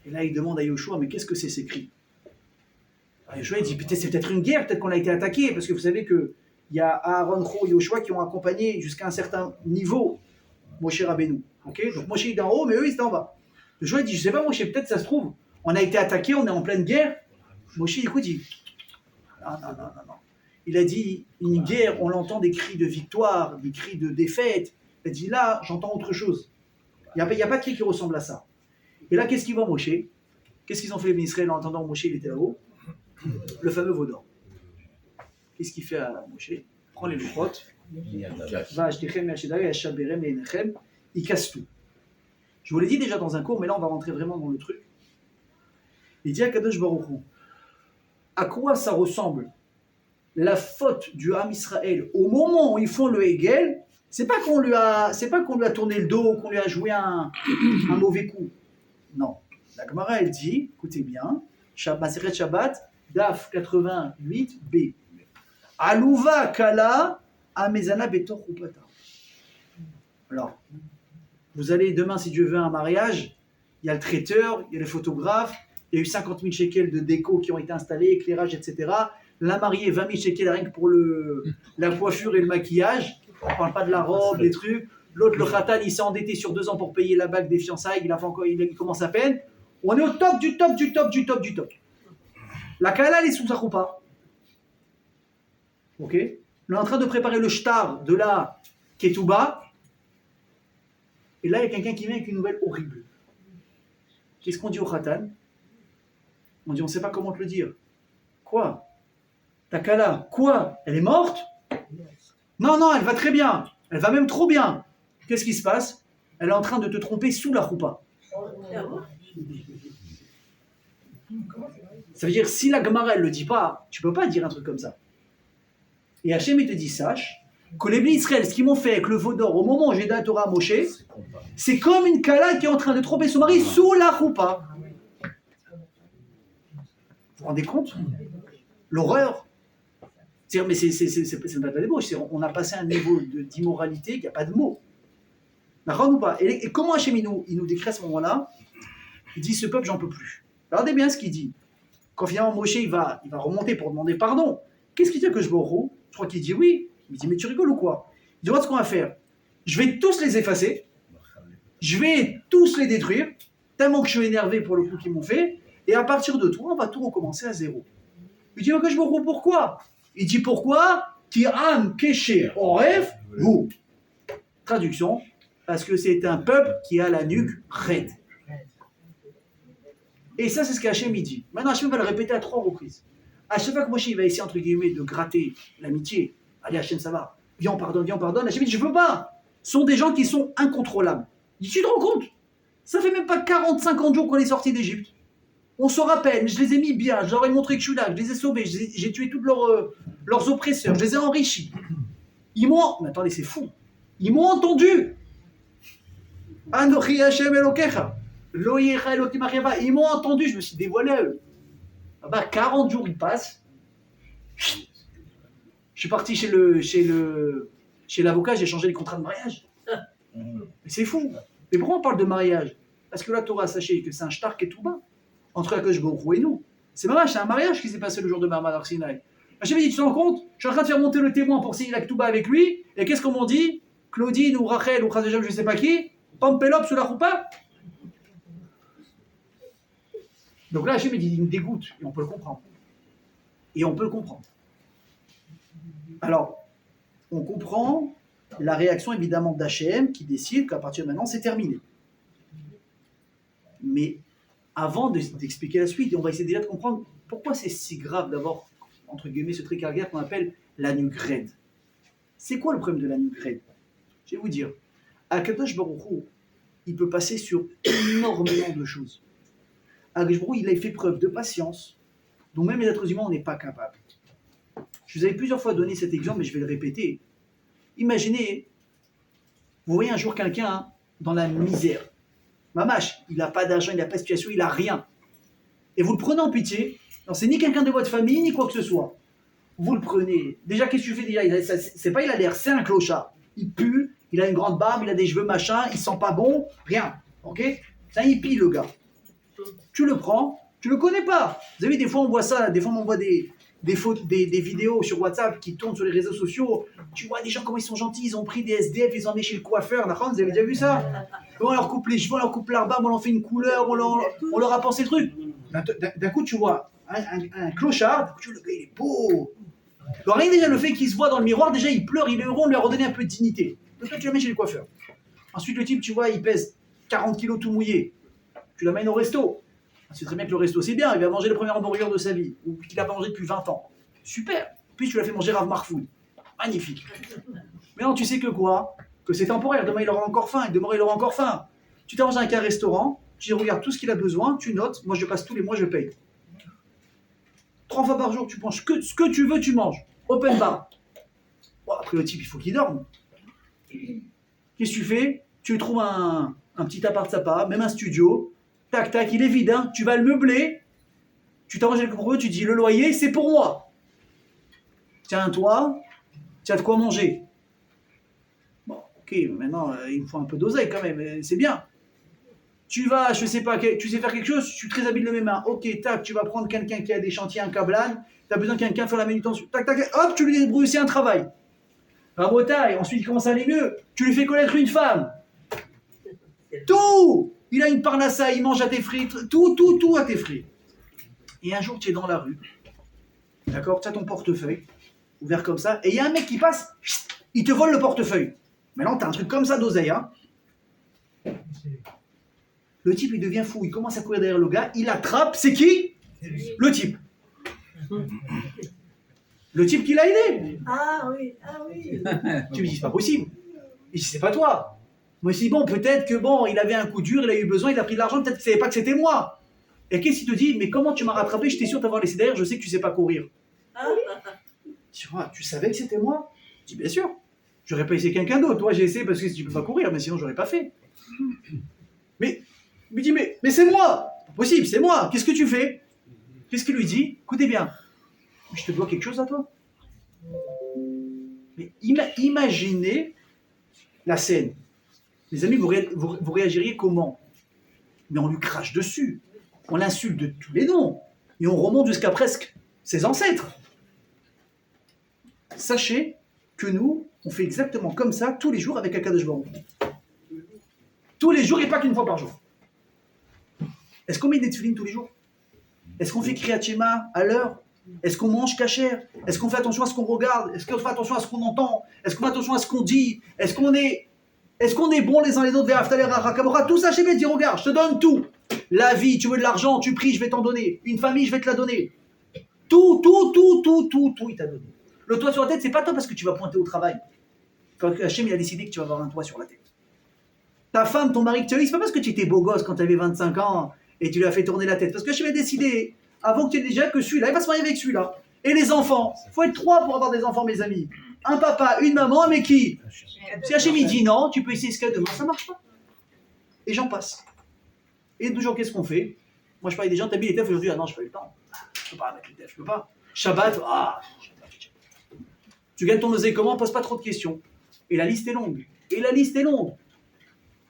S1: Et là, il demande à Yoshua, mais qu'est-ce que c'est ces cris? Alors Yoshua, il dit, c'est peut-être une guerre, peut-être qu'on a été attaqué, parce que vous savez qu'il y a Aaron Cho et Yoshua qui ont accompagné jusqu'à un certain niveau Moshe Rabbeinu. Okay, donc Moshe il est en haut, mais eux ils sont en bas. Yoshua dit, je sais pas Moshe, peut-être ça se trouve, on a été attaqué, on est en pleine guerre. Moshe écoute, il dit, non. Il a dit, une guerre, on l'entend des cris de victoire, des cris de défaite. Il a dit, là, j'entends autre chose. Il n'y a pas de cri qui ressemble à ça. Et là, qu'est-ce qu'ils vont Moshe? Qu'est-ce qu'ils ont fait les Israël en entendant Moshe, il était là-haut? Le fameux veau d'or. Qu'est-ce qu'il fait à Moshe? Il prend les louchotes, il casse tout. Je vous l'ai dit déjà dans un cours, mais là, on va rentrer vraiment dans le truc. Il dit à Kadosh Baruch Hu, à quoi ça ressemble la faute du Ham Israël au moment où ils font le Hegel? C'est pas qu'on lui a tourné le dos, qu'on lui a joué un mauvais coup. Non. La Gemara, elle dit, écoutez bien, Maseret Shabbat, Daf 88b. Alouva Kala Amezana Betor Upata. Alors, vous allez demain, si Dieu veut, à un mariage, il y a le traiteur, il y a le photographe, il y a eu 50 000 shekels de déco qui ont été installés, éclairage, etc. La mariée, 20 000 shekels rien que pour la coiffure et le maquillage. On ne parle pas de la robe, des trucs. L'autre, le khatan, il s'est endetté sur 2 ans pour payer la bague des fiançailles. Il commence à peine. On est au top du top du top du top du top. La kala, elle est sous sa roupa. Ok. On est en train de préparer le shtar de la ketouba. Et là, il y a quelqu'un qui vient avec une nouvelle horrible. Qu'est-ce qu'on dit au khatan? On dit, on ne sait pas comment te le dire. Quoi? Ta kala, quoi? Elle est morte? Non, non, elle va très bien. Elle va même trop bien. Qu'est-ce qui se passe? Elle est en train de te tromper sous la roupa. Ça veut dire, si la Gemara, elle ne le dit pas, tu ne peux pas dire un truc comme ça. Et Hachem, il te dit, sache que les Bnei Israël, ce qu'ils m'ont fait avec le veau d'or au moment où j'ai donné la Torah à Moshe, c'est comme une kala qui est en train de tromper son mari sous la roupa. Vous vous rendez compte? L'horreur. Mais c'est pas des mots. On a passé un niveau d'immoralité qu'il n'y a pas de mots. D'accord ou pas? Et comment Hachem il nous décrit à ce moment-là? Il dit, ce peuple, j'en peux plus. Regardez bien ce qu'il dit. Quand finalement Moshe il va remonter pour demander pardon, qu'est-ce qu'il dit que je borro? Je crois qu'il dit oui. Il dit, mais tu rigoles ou quoi? Il dit, regarde ce qu'on va faire. Je vais tous les effacer. Je vais tous les détruire. Tellement que je suis énervé pour le coup qu'ils m'ont fait. Et à partir de toi, on va tout recommencer à zéro. Il dit, que je borro, pourquoi? Il dit, pourquoi? Ki am keshe oref hu. Traduction, parce que c'est un peuple qui a la nuque raide. Et ça, c'est ce qu'Hachem il dit. Maintenant, Hachem va le répéter à 3 reprises. À chaque fois que Moshe il va essayer, entre guillemets, de gratter l'amitié, allez, Hachem, ça va. Viens, on pardonne, viens, on pardonne. Hachem dit, je ne peux pas. Ce sont des gens qui sont incontrôlables. Il dit, tu te rends compte? Ça fait même pas 40-50 jours qu'on est sorti d'Égypte. On se rappelle, je les ai mis bien, je leur ai montré que je suis là, je les ai sauvés, j'ai tué tous leurs oppresseurs, je les ai enrichis. Ils m'ont... Mais attendez, c'est fou. Ils m'ont entendu. Anochi Hachem Elokecha. Ils m'ont entendu, je me suis dévoilé à eux. 40 jours ils passent. Je suis parti chez l'avocat, j'ai changé les contrats de mariage. Mais c'est fou. Mais pourquoi on parle de mariage? Parce que la Torah, sachez que c'est un shtar qui est tout bas entre Akadosh Baruch Hu et nous. C'est un mariage qui s'est passé le jour de Marmad Har Sinaï. Hachem dit, tu te rends compte? Je suis en train de faire monter le témoin pour signer la Ketouba avec lui. Et qu'est-ce qu'on m'en dit? Claudine ou Rachel ou Chazejam, je ne sais pas qui, Pampelop sous la roupa. Donc là, Hachem il me dégoûte, et on peut le comprendre. Et on peut le comprendre. Alors, on comprend la réaction évidemment d'Hachem qui décide qu'à partir de maintenant, c'est terminé. Mais avant d'expliquer la suite, on va essayer déjà de comprendre pourquoi c'est si grave d'avoir, entre guillemets, ce truc cardiaque qu'on appelle la nuque raide. C'est quoi le problème de la nuque raide? Je vais vous dire. Akadosh Baruch Hu, il peut passer sur énormément de choses. Akadosh Baruch Hu, il a fait preuve de patience, dont même les êtres humains, on n'est pas capable. Je vous avais plusieurs fois donné cet exemple, mais je vais le répéter. Imaginez, vous voyez un jour quelqu'un dans la misère. Mamache, il n'a pas d'argent, il n'a pas de situation, il n'a rien. Et vous le prenez en pitié, non, c'est ni quelqu'un de votre famille, ni quoi que ce soit. Vous le prenez. Déjà, qu'est-ce que tu fais déjà? C'est pas il a l'air, c'est un clochard. Il pue, il a une grande barbe, il a des cheveux machin, il sent pas bon, rien. Ok? C'est un hippie le gars. Tu le prends, tu le connais pas. Vous avez vu, des fois on voit ça, des fois on m'envoie des vidéos sur WhatsApp qui tournent sur les réseaux sociaux. Tu vois des gens comment ils sont gentils, ils ont pris des SDF, ils ont emmené chez le coiffeur. Vous avez déjà vu ça? On leur coupe les cheveux, on leur coupe la barbe, on leur fait une couleur, on leur a pensé le truc. D'un coup tu vois un clochard, tu vois, le gars il est beau. Alors rien déjà le fait qu'il se voit dans le miroir, déjà il pleure, il est heureux, on lui a redonné un peu de dignité. Donc là tu l'amènes chez le coiffeur. Ensuite le type tu vois il pèse 40 kilos tout mouillé. Tu l'amènes au resto. C'est très bien que le resto c'est bien, il va manger le premier hamburger de sa vie, ou qu'il n'a pas mangé depuis 20 ans. Super. Puis tu l'as fait manger Rav Marfoud. Magnifique. Mais non, tu sais que quoi? Que c'est temporaire, demain il aura encore faim, et demain il aura encore faim. Tu t'arranges avec un restaurant, tu regardes tout ce qu'il a besoin, tu notes, moi je passe tous les mois, je paye. 3 fois par jour, tu manges ce que tu veux, tu manges. Open bar. Bon, après le type, il faut qu'il dorme. Qu'est-ce que tu fais? Tu trouves un petit appart sympa, même un studio. Tac, tac, il est vide, hein. Tu vas le meubler. Tu t'arranges avec le propriétaire, tu dis le loyer, c'est pour moi. Tiens, toi, tu as de quoi manger. Ok, maintenant, il me faut un peu d'oseille quand même, c'est bien. Tu vas, je sais pas, tu sais faire quelque chose, je suis très habile de mes mains. Ok, tac, tu vas prendre quelqu'un qui a des chantiers, un câblage, tu as besoin de quelqu'un faire la manutention. Tac, tac, hop, tu lui débrouilles aussi un travail. Rabotaille, ensuite il commence à aller mieux, tu lui fais connaître une femme. Tout. Il a une parnassa, il mange à tes frites, tout à tes frites. Et un jour, tu es dans la rue, d'accord, tu as ton portefeuille, ouvert comme ça, et il y a un mec qui passe, il te vole le portefeuille. Maintenant, tu as un truc comme ça d'oseille, hein. Le type, il devient fou, il commence à courir derrière le gars, il attrape, c'est qui? Le type. Le type qui l'a aidé.
S2: Ah oui, ah oui.
S1: Tu me dis, c'est pas possible. Il dit, c'est pas toi. Moi, je dis, bon, peut-être que bon, il avait un coup dur, il a eu besoin, il a pris de l'argent, peut-être qu'il savait pas que c'était moi. Et qu'est-ce qu'il te dit? Mais comment tu m'as rattrapé? J'étais sûr de t'avoir laissé derrière, je sais que tu sais pas courir. Tu savais que c'était moi? Je dis, bien sûr. J'aurais pas essayé quelqu'un d'autre. Toi, j'ai essayé parce que tu peux pas courir, mais sinon, j'aurais pas fait. Mais, il me dit, mais c'est moi. Pas possible, c'est moi. Qu'est-ce que tu fais? Qu'est-ce qu'il lui dit? Écoutez bien. Je te dois quelque chose à toi. Mais imaginez la scène. Les amis, vous réagiriez comment? Mais on lui crache dessus. On l'insulte de tous les noms. Et on remonte jusqu'à presque ses ancêtres. Sachez que nous, on fait exactement comme ça tous les jours avec Akadosh Baruch Hu. Tous les jours et pas qu'une fois par jour. Est-ce qu'on met des tefilines tous les jours? Est-ce qu'on fait Kriyat Shema à l'heure? Est-ce qu'on mange kasher? Est-ce qu'on fait attention à ce qu'on regarde? Est-ce qu'on fait attention à ce qu'on entend? Est-ce qu'on fait attention à ce qu'on dit? Est-ce qu'on est bons les uns les autres vers Aftaler Rakamora? Tout ça, Hachem dit, regarde, je te donne tout. La vie, tu veux de l'argent, tu pries, je vais t'en donner. Une famille, je vais te la donner. Tout, il t'a donné. Le toit sur la tête, c'est pas toi parce que tu vas pointer au travail. Quand Hachem il a décidé que tu vas avoir un toit sur la tête. Ta femme, ton mari que tu as eu, c'est pas parce que tu étais beau gosse quand tu avais 25 ans et tu lui as fait tourner la tête. Parce que Hachem a décidé, avant que tu aies déjà que celui-là, il va se marier avec celui-là. Et les enfants, il faut être 3 pour avoir des enfants, mes amis. Un papa, une maman, mais qui? Si Hachem il dit non, tu peux essayer ce qu'il y a demain, ça marche pas. Et j'en passe. Et toujours, qu'est-ce qu'on fait? Moi, je parlais des gens, t'habilles les teufs aujourd'hui, ah non, je n'ai pas eu le temps. Je peux pas mettre les teufs, je peux pas. Shabbat, tu gagnes ton oseille comment? Pose pas trop de questions. Et la liste est longue.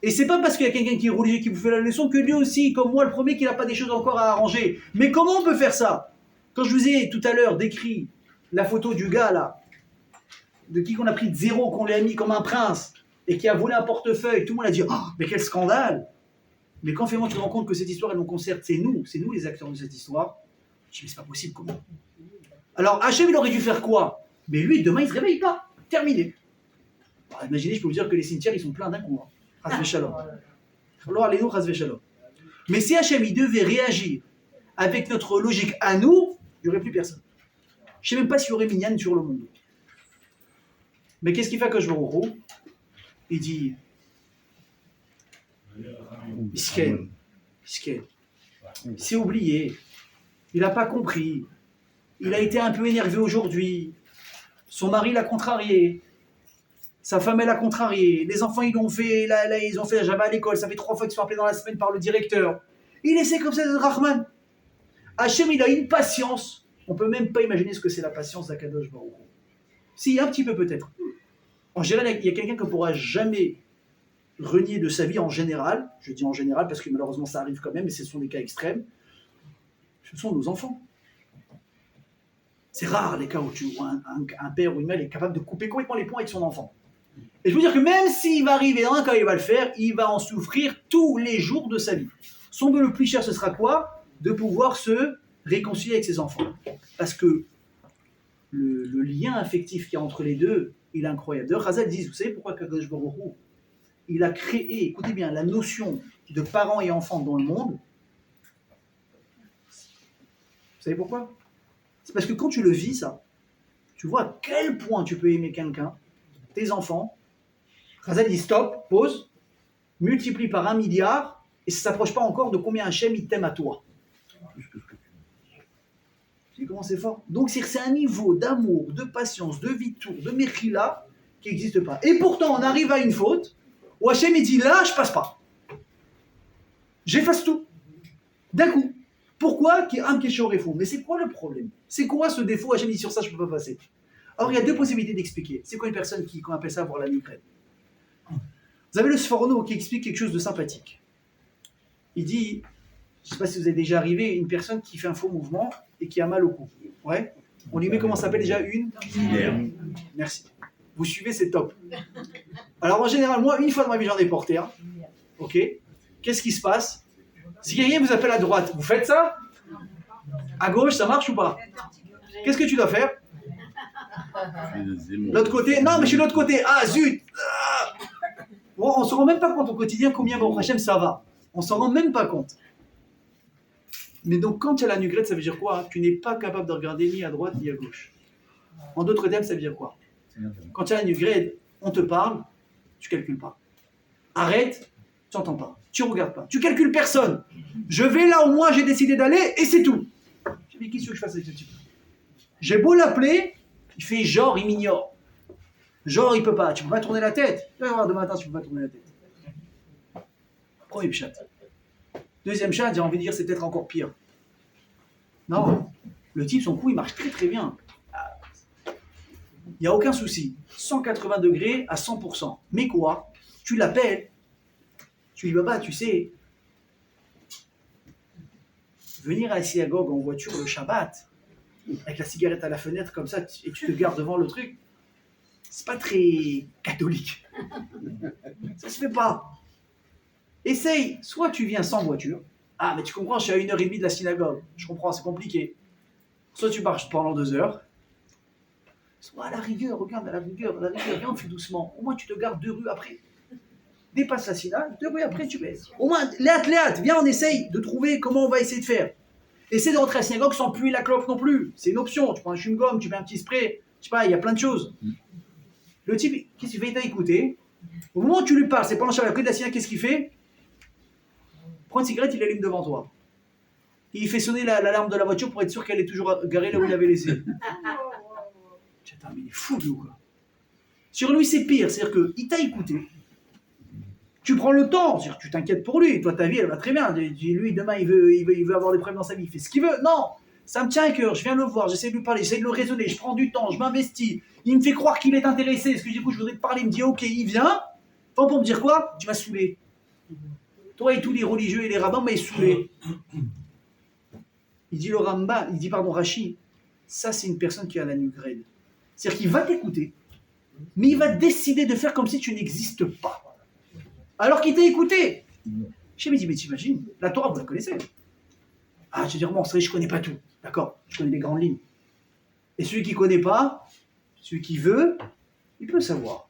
S1: Et c'est pas parce qu'il y a quelqu'un qui est religieux qui vous fait la leçon que lui aussi, comme moi le premier, qu'il n'a pas des choses encore à arranger. Mais comment on peut faire ça? Quand je vous ai tout à l'heure décrit la photo du gars là, de qui qu'on a pris de zéro, qu'on l'a mis comme un prince, et qui a volé un portefeuille, tout le monde a dit oh, mais quel scandale! Mais quand finalement tu te rends compte que cette histoire elle nous concerne, c'est nous les acteurs de cette histoire, je dis mais c'est pas possible, comment? Alors Hachem il aurait dû faire quoi? Mais lui demain il se réveille pas, terminé. Alors, imaginez, je peux vous dire que les cimetières ils sont pleins d'un coup. Chas v'shalom. Mais si Hachem il devait réagir avec notre logique à nous, il n'y aurait plus personne. Je ne sais même pas s'il y aurait minyan sur le monde. Mais qu'est-ce qu'il fait quand je me retrouve? Il dit Misken. Il s'est oublié. Il n'a pas compris. Il a été un peu énervé aujourd'hui. Son mari l'a contrarié. Sa femme, elle a contrarié. Les enfants, ils ont fait la Java à l'école. Ça fait 3 fois qu'ils sont appelés dans la semaine par le directeur. Il essaie comme ça de Rahman. Hachem, il a une patience. On ne peut même pas imaginer ce que c'est la patience d'Akadosh Baruch Hu. Si, un petit peu peut-être. En général, il y a quelqu'un qui ne pourra jamais renier de sa vie en général. Je dis en général parce que malheureusement ça arrive quand même, mais ce sont des cas extrêmes. Ce sont nos enfants. C'est rare les cas où tu vois un père ou une mère est capable de couper complètement les ponts avec son enfant. Et je veux dire que même s'il va arriver dans un cas où il va le faire, il va en souffrir tous les jours de sa vie. Son vœu le plus cher, ce sera quoi? De pouvoir se réconcilier avec ses enfants. Parce que le lien affectif qu'il y a entre les deux, il est incroyable. D'ailleurs, Chazal dit, vous savez pourquoi Kadosh Baruch Hu, il a créé, écoutez bien, la notion de parents et enfants dans le monde. Vous savez pourquoi? C'est parce que quand tu le vis, ça, tu vois à quel point tu peux aimer quelqu'un, tes enfants. Chazal dit stop, pause, multiplie par 1 milliard, et ça ne s'approche pas encore de combien Hachem il t'aime à toi. Tu sais comment c'est fort? Donc c'est un niveau d'amour, de patience, de vitour, de mechila qui n'existe pas. Et pourtant, on arrive à une faute où Hachem il dit là, je passe pas. J'efface tout. D'un coup. Pourquoi? Mais c'est quoi le problème? C'est quoi ce défaut? Hachem dit sur ça, je ne peux pas passer. Alors il y a 2 possibilités d'expliquer. C'est quoi une personne qui, qu'on appelle ça avoir la migraine? Vous avez le Sforno qui explique quelque chose de sympathique. Il dit, je ne sais pas si vous avez déjà arrivé, une personne qui fait un faux mouvement et qui a mal au cou. Ouais. On lui met comment ça s'appelle déjà une Merci. Vous suivez, c'est top. Alors en général, moi, une fois dans ma vie, j'en ai porté un. Ok. Qu'est-ce qui se passe? Si quelqu'un vous appelle à droite, vous faites ça? À gauche, ça marche ou pas? Qu'est-ce que tu dois faire? L'autre côté? Non, mais je suis de l'autre côté. Ah, zut! Bon, on ne se rend même pas compte au quotidien combien, bon, Hachem, ça va. On s'en rend même pas compte. Mais donc, quand tu as la nugrette, ça veut dire quoi? Tu n'es pas capable de regarder ni à droite ni à gauche. En d'autres termes, ça veut dire quoi? Quand tu as la nugrette, on te parle, tu ne calcules pas. Arrête, tu n'entends pas. Tu ne regardes pas. Tu calcules personne. Je vais là où moi j'ai décidé d'aller et c'est tout. J'ai dit, qu'est-ce que je fasse avec ce type? J'ai beau l'appeler, il fait genre, il m'ignore. Genre, il peut pas. Tu peux pas tourner la tête. Tu vas voir demain matin, tu peux pas tourner la tête. Premier pchat. Deuxième chat, j'ai envie de dire, c'est peut-être encore pire. Non, le type, son coup, il marche très très bien. Il n'y a aucun souci. 180 degrés à 100%. Mais quoi? Tu l'appelles, tu lui dis, bah, tu sais, venir à la synagogue en voiture le Shabbat, avec la cigarette à la fenêtre comme ça, et tu te gardes devant le truc, c'est pas très catholique. Ça se fait pas. Essaye, soit tu viens sans voiture. Ah, mais tu comprends, je suis à 1h30 de la synagogue. Je comprends, c'est compliqué. Soit tu marches pendant 2 heures. Soit à la rigueur, regarde, à la rigueur, viens, on fait doucement. Au moins, tu te gardes 2 rues après. Dépasse la synagogue, 2 rues après, tu baisses. Au moins, léat, viens, on essaye de trouver comment on va essayer de faire. Essaye de rentrer à la synagogue sans puer la clope non plus. C'est une option. Tu prends un chewing-gum, tu mets un petit spray. Je sais pas, il y a plein de choses. Le type, qu'est-ce qu'il fait? Il t'a écouté. Au moment où tu lui parles, c'est pendant le Shabbat, après de la synagogue, qu'est-ce qu'il fait? Prends une cigarette, il allume devant toi. Et il fait sonner l'alarme de la voiture pour être sûr qu'elle est toujours garée là où il l'avait laissée. Attends, mais il est fou, lui, ou quoi? Sur lui, c'est pire. C'est-à-dire qu'il t'a écouté. Tu prends le temps. C'est-à-dire que tu t'inquiètes pour lui. Toi, ta vie, elle va très bien. Lui, demain, il veut avoir des problèmes dans sa vie. Il fait ce qu'il veut. Non, ça me tient à cœur. Je viens le voir. J'essaie de lui parler. J'essaie de le raisonner. Je prends du temps. Je m'investis. Il me fait croire qu'il est intéressé. Parce que du coup, je voudrais te parler. Il me dit, OK, il vient. Enfin, pour me dire quoi? Tu m'as saoulé. Toi et tous les religieux et les rabbins m'ont saoulé. Il dit Rashi, ça c'est une personne qui a la nugrède. C'est-à-dire qu'il va t'écouter, mais il va décider de faire comme si tu n'existes pas. Alors qu'il t'a écouté. Je me dis, mais t'imagines, la Torah, vous la connaissez. Ah, je veux dire, bon, c'est vrai, je ne connais pas tout. D'accord, je connais les grandes lignes. Et celui qui ne connaît pas, celui qui veut, il peut savoir.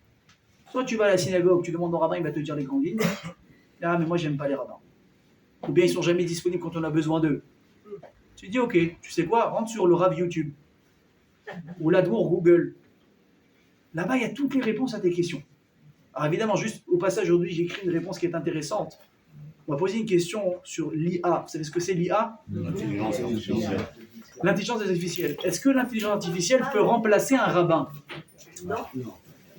S1: Soit tu vas à la synagogue, tu demandes au rabbin, il va te dire les grandes lignes. Ah, mais moi, j'aime pas les rabbins. Ou bien ils sont jamais disponibles quand on a besoin d'eux. Tu dis, ok, tu sais quoi, rentre sur le Rav YouTube. Ou l'Admour Google. Là-bas, il y a toutes les réponses à tes questions. Alors évidemment, juste au passage, aujourd'hui, j'ai écrit une réponse qui est intéressante. On va poser une question sur l'IA. Vous savez ce que c'est l'IA?
S2: L'intelligence artificielle.
S1: L'intelligence artificielle. Est-ce que l'intelligence artificielle peut remplacer un rabbin?
S3: Non.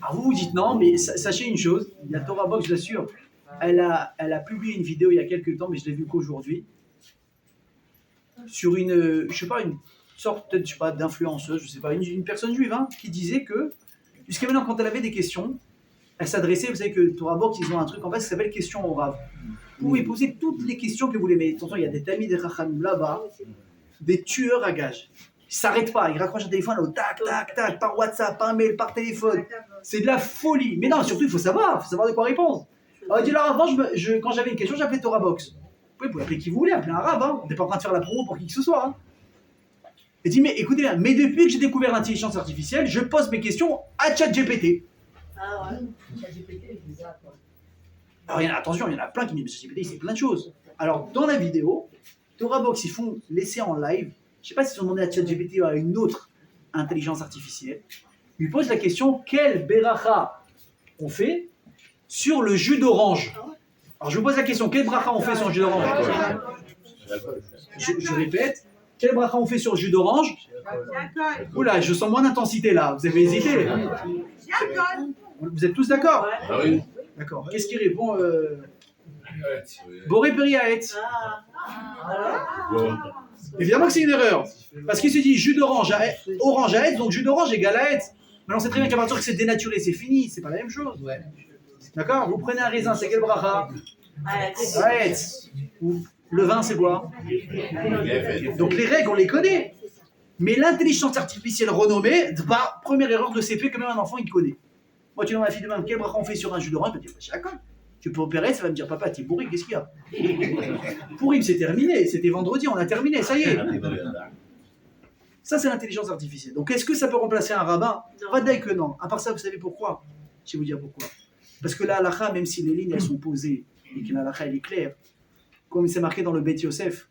S1: Alors vous vous dites non, mais sachez une chose, la Torah Box, je l'assure, elle a publié une vidéo il y a quelques temps, mais je l'ai vue qu'aujourd'hui, sur une sorte peut-être, je sais pas, d'influenceuse, je sais pas, une personne juive, hein, qui disait que, jusqu'à maintenant, quand elle avait des questions, elle s'adressait, vous savez que Torah Box, ils ont un truc en face qui s'appelle Questions au Rav. Vous pouvez poser toutes les questions que vous voulez, mais attention, il y a des tamis des Chachamim là-bas, des tueurs à gages. Ils ne s'arrêtent pas, ils raccrochent un téléphone, au tac, tac, tac, par WhatsApp, par mail, par téléphone. C'est de la folie. Mais non, surtout, il faut savoir de quoi répondre. Alors, dis-leur avant, quand j'avais une question, j'appelais Torah Box. Vous pouvez appeler qui vous voulez, appeler un arabe, hein. On n'est pas en train de faire la promo pour qui que ce soit. Hein. Et dit, mais écoutez bien, mais depuis que j'ai découvert l'intelligence artificielle, je pose mes questions à ChatGPT.
S3: Ah ouais, ChatGPT, c'est bizarre, quoi.
S1: Alors, attention, il y en a plein qui me disent ChatGPT, c'est plein de choses. Alors, dans la vidéo, Torah Box, ils font laisser en live. Je ne sais pas s'ils ont demandé à ChatGPT ou à une autre intelligence artificielle. Ils posent la question, quel beracha on fait sur le jus d'orange? Alors je vous pose la question, quel bracha on fait sur le jus d'orange? Je répète, quel bracha on fait sur le jus d'orange? Oula, je sens moins d'intensité là, vous avez hésité? Vous êtes tous d'accord?
S2: Ah oui.
S1: D'accord. Qu'est-ce qui répond Boré Periaet. Évidemment que c'est une erreur. Parce qu'il se dit jus d'orange orange à Etz, donc jus d'orange égale à Etz. Mais on sait très bien qu'à partir que c'est dénaturé, c'est fini, c'est pas la même chose. D'accord? Vous prenez un raisin, c'est quel bracha? Ouais. Le vin, c'est quoi? Donc les règles, on les connaît. Mais l'intelligence artificielle renommée, bah, première erreur de CP que même un enfant, il connaît. Moi, tu demandes à ma fille demain, quel bracha on fait sur un jus d'orange? Elle va dire, je d'accord. Tu peux opérer, ça va me dire, papa, t'es bourré, qu'est-ce qu'il y a? Pourim, c'est terminé, c'était vendredi, on a terminé, ça y est. Ça, c'est l'intelligence artificielle. Donc, est-ce que ça peut remplacer un rabbin? Pas d'ailleurs que non. À part ça, vous savez pourquoi? Je vais vous dire pourquoi. Parce que la halakha, même si les lignes, elles sont posées, et que la halakha, elle est claire, comme c'est marqué dans le Beth Yosef,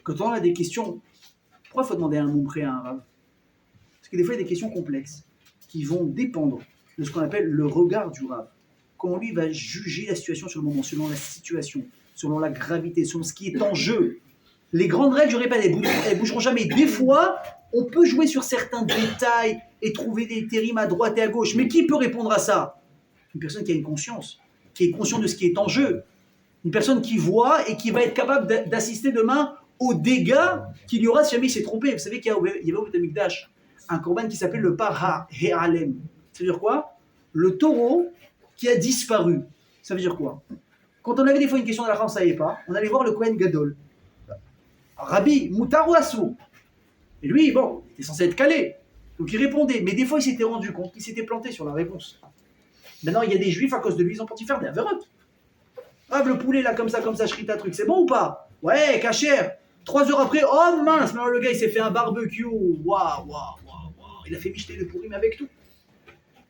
S1: quand on a des questions, pourquoi il faut demander un mumpré à un rabbin? Parce que des fois, il y a des questions complexes qui vont dépendre de ce qu'on appelle le regard du rabbin. Comment lui va juger la situation sur le moment, selon la situation, selon la gravité, selon ce qui est en jeu. Les grandes règles, je répète, elles bougeront jamais. Des fois, on peut jouer sur certains détails et trouver des térimes à droite et à gauche. Mais qui peut répondre à ça? Une personne qui a une conscience, qui est consciente de ce qui est en jeu. Une personne qui voit et qui va être capable d'assister demain aux dégâts qu'il y aura si jamais il s'est trompé. Vous savez qu'il y avait au Beth Amikdash un korban qui s'appelle le Para He'alem. Ça veut dire quoi? Le taureau qui a disparu. Ça veut dire quoi? Quand on avait des fois une question de la France, on ne savait pas, on allait voir le Kohen Gadol. Rabbi, Moutar ou Assou? Et lui, bon, il était censé être calé. Donc il répondait. Mais des fois, il s'était rendu compte qu'il s'était planté sur la réponse. Maintenant, il y a des juifs, à cause de lui, ils ont parti faire des avérotes. Ah, le poulet, là, comme ça, shrita, truc, c'est bon ou pas? Ouais, cachère. 3 heures après, oh mince, maintenant le gars, il s'est fait un barbecue. Waouh. Il a fait micheter le pourri, mais avec tout.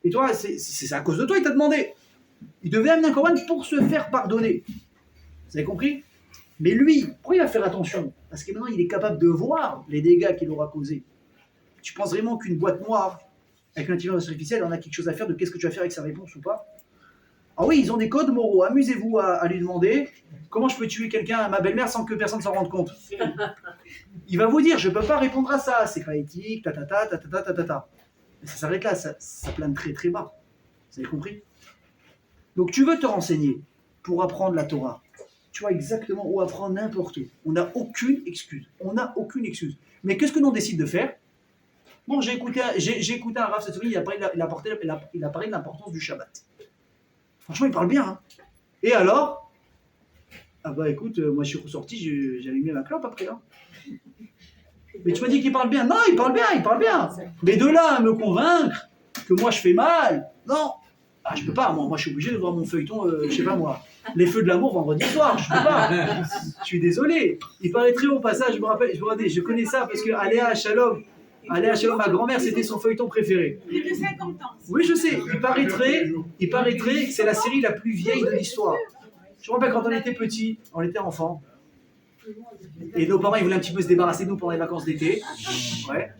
S1: Et toi, c'est à cause de toi, il t'a demandé. Il devait amener un corban pour se faire pardonner. Vous avez compris? Mais lui, pourquoi il va faire attention? Parce que maintenant, il est capable de voir les dégâts qu'il aura causés. Tu penses vraiment qu'une boîte noire, avec l'intelligence artificielle, on a quelque chose à faire de qu'est-ce que tu vas faire avec sa réponse ou pas? Ah oui, ils ont des codes moraux. Amusez-vous à lui demander comment je peux tuer quelqu'un à ma belle-mère sans que personne s'en rende compte. Il va vous dire, je ne peux pas répondre à ça, c'est pas éthique, ta. Mais ça s'arrête là, ça plane très très bas. Vous avez compris? Donc tu veux te renseigner pour apprendre la Torah. Tu vois exactement où apprendre n'importe où. On n'a aucune excuse. Mais qu'est-ce que l'on décide de faire? Bon, j'ai écouté un Rav cette semaine, il a parlé de l'importance du Shabbat. Franchement, il parle bien. Hein. Et alors? Ah bah écoute, moi je suis ressorti, j'ai allumé ma clope après. Hein. Mais tu m'as dit qu'il parle bien. Non, il parle bien. Mais de là à me convaincre que moi je fais mal, non. Ah, je peux pas, moi je suis obligé de voir mon feuilleton, je sais pas moi, les feux de l'amour vendredi soir, je peux pas. Je suis désolé. Il paraîtrait au passage, je connais ça parce que Aléa Shalom, ma grand-mère, c'était son feuilleton préféré.
S4: Plus de 50 ans.
S1: Oui, je sais. Il paraîtrait que c'est la série la plus vieille de l'histoire. Je me rappelle quand on était petit, on était enfant. Et nos parents, ils voulaient un petit peu se débarrasser de nous pendant les vacances d'été. Ouais.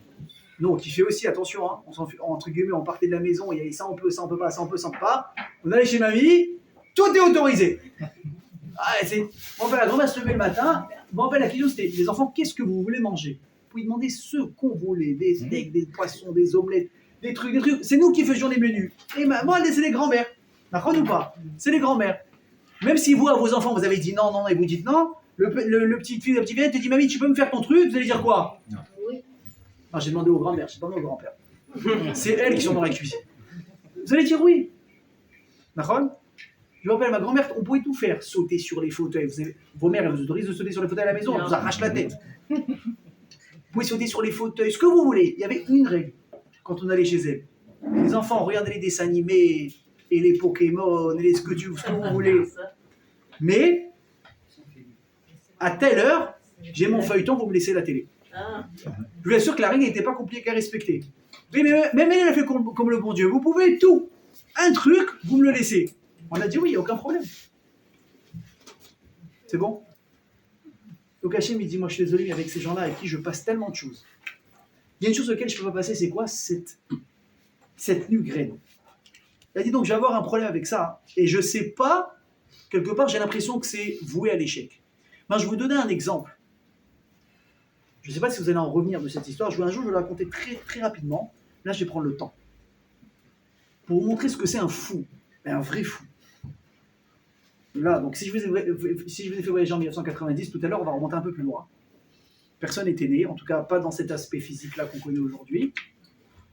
S1: Nous, on kiffait aussi, attention. Hein. Entre guillemets, on partait de la maison, il y avait ça, on peut pas, ça, on peut pas. On allait chez mamie, tout est autorisé. Mon père, la grand-mère se levait le matin. Mon père, la question, c'était, les enfants, qu'est-ce que vous voulez manger? Vous pouvez demander ce qu'on voulait, des steaks, des poissons, des omelettes, des trucs. C'est nous qui faisions les menus. Et moi, c'est les grands-mères. D'accord ou pas? C'est les grands-mères. Même si vous, à vos enfants, vous avez dit non, et vous dites non, le petit fille, le petit vieille te dit, mamie, tu peux me faire ton truc? Vous allez dire quoi? Non. Non, j'ai demandé aux grands-mères, j'ai demandé aux grands-pères. C'est elles qui sont dans la cuisine. Vous allez dire oui. D'accord? Je me rappelle, ma grand-mère, on pouvait tout faire. Sauter sur les fauteuils. Vos mères, elles vous autorisent de sauter sur les fauteuils à la maison, elles vous arrachent la tête. Vous pouvez sauter sur les fauteuils, ce que vous voulez. Il y avait une règle quand on allait chez elle. Les enfants, regardez les dessins animés, et les Pokémon, et ce que vous voulez. Mais, à telle heure, j'ai mon feuilleton, vous me laissez la télé. Je vous assure que la règle n'était pas compliquée à respecter. Mais même elle a fait comme le bon Dieu. Vous pouvez tout. Un truc, vous me le laissez. On a dit oui, il n'y a aucun problème. C'est bon? Donc Hachem, il dit, moi je suis désolé, mais avec ces gens-là avec qui je passe tellement de choses. Il y a une chose auquel je ne peux pas passer, c'est quoi? Cette nue graine. Il a dit donc, je vais avoir un problème avec ça. Et je ne sais pas, quelque part, j'ai l'impression que c'est voué à l'échec. Ben, je vais vous donner un exemple. Je ne sais pas si vous allez en revenir de cette histoire. Un jour, je vais la raconter très, très rapidement. Là, je vais prendre le temps. Pour vous montrer ce que c'est un fou. Un vrai fou. Là, donc si je vous ai fait voyager en 1990, tout à l'heure, on va remonter un peu plus loin. Personne n'était né, en tout cas pas dans cet aspect physique-là qu'on connaît aujourd'hui.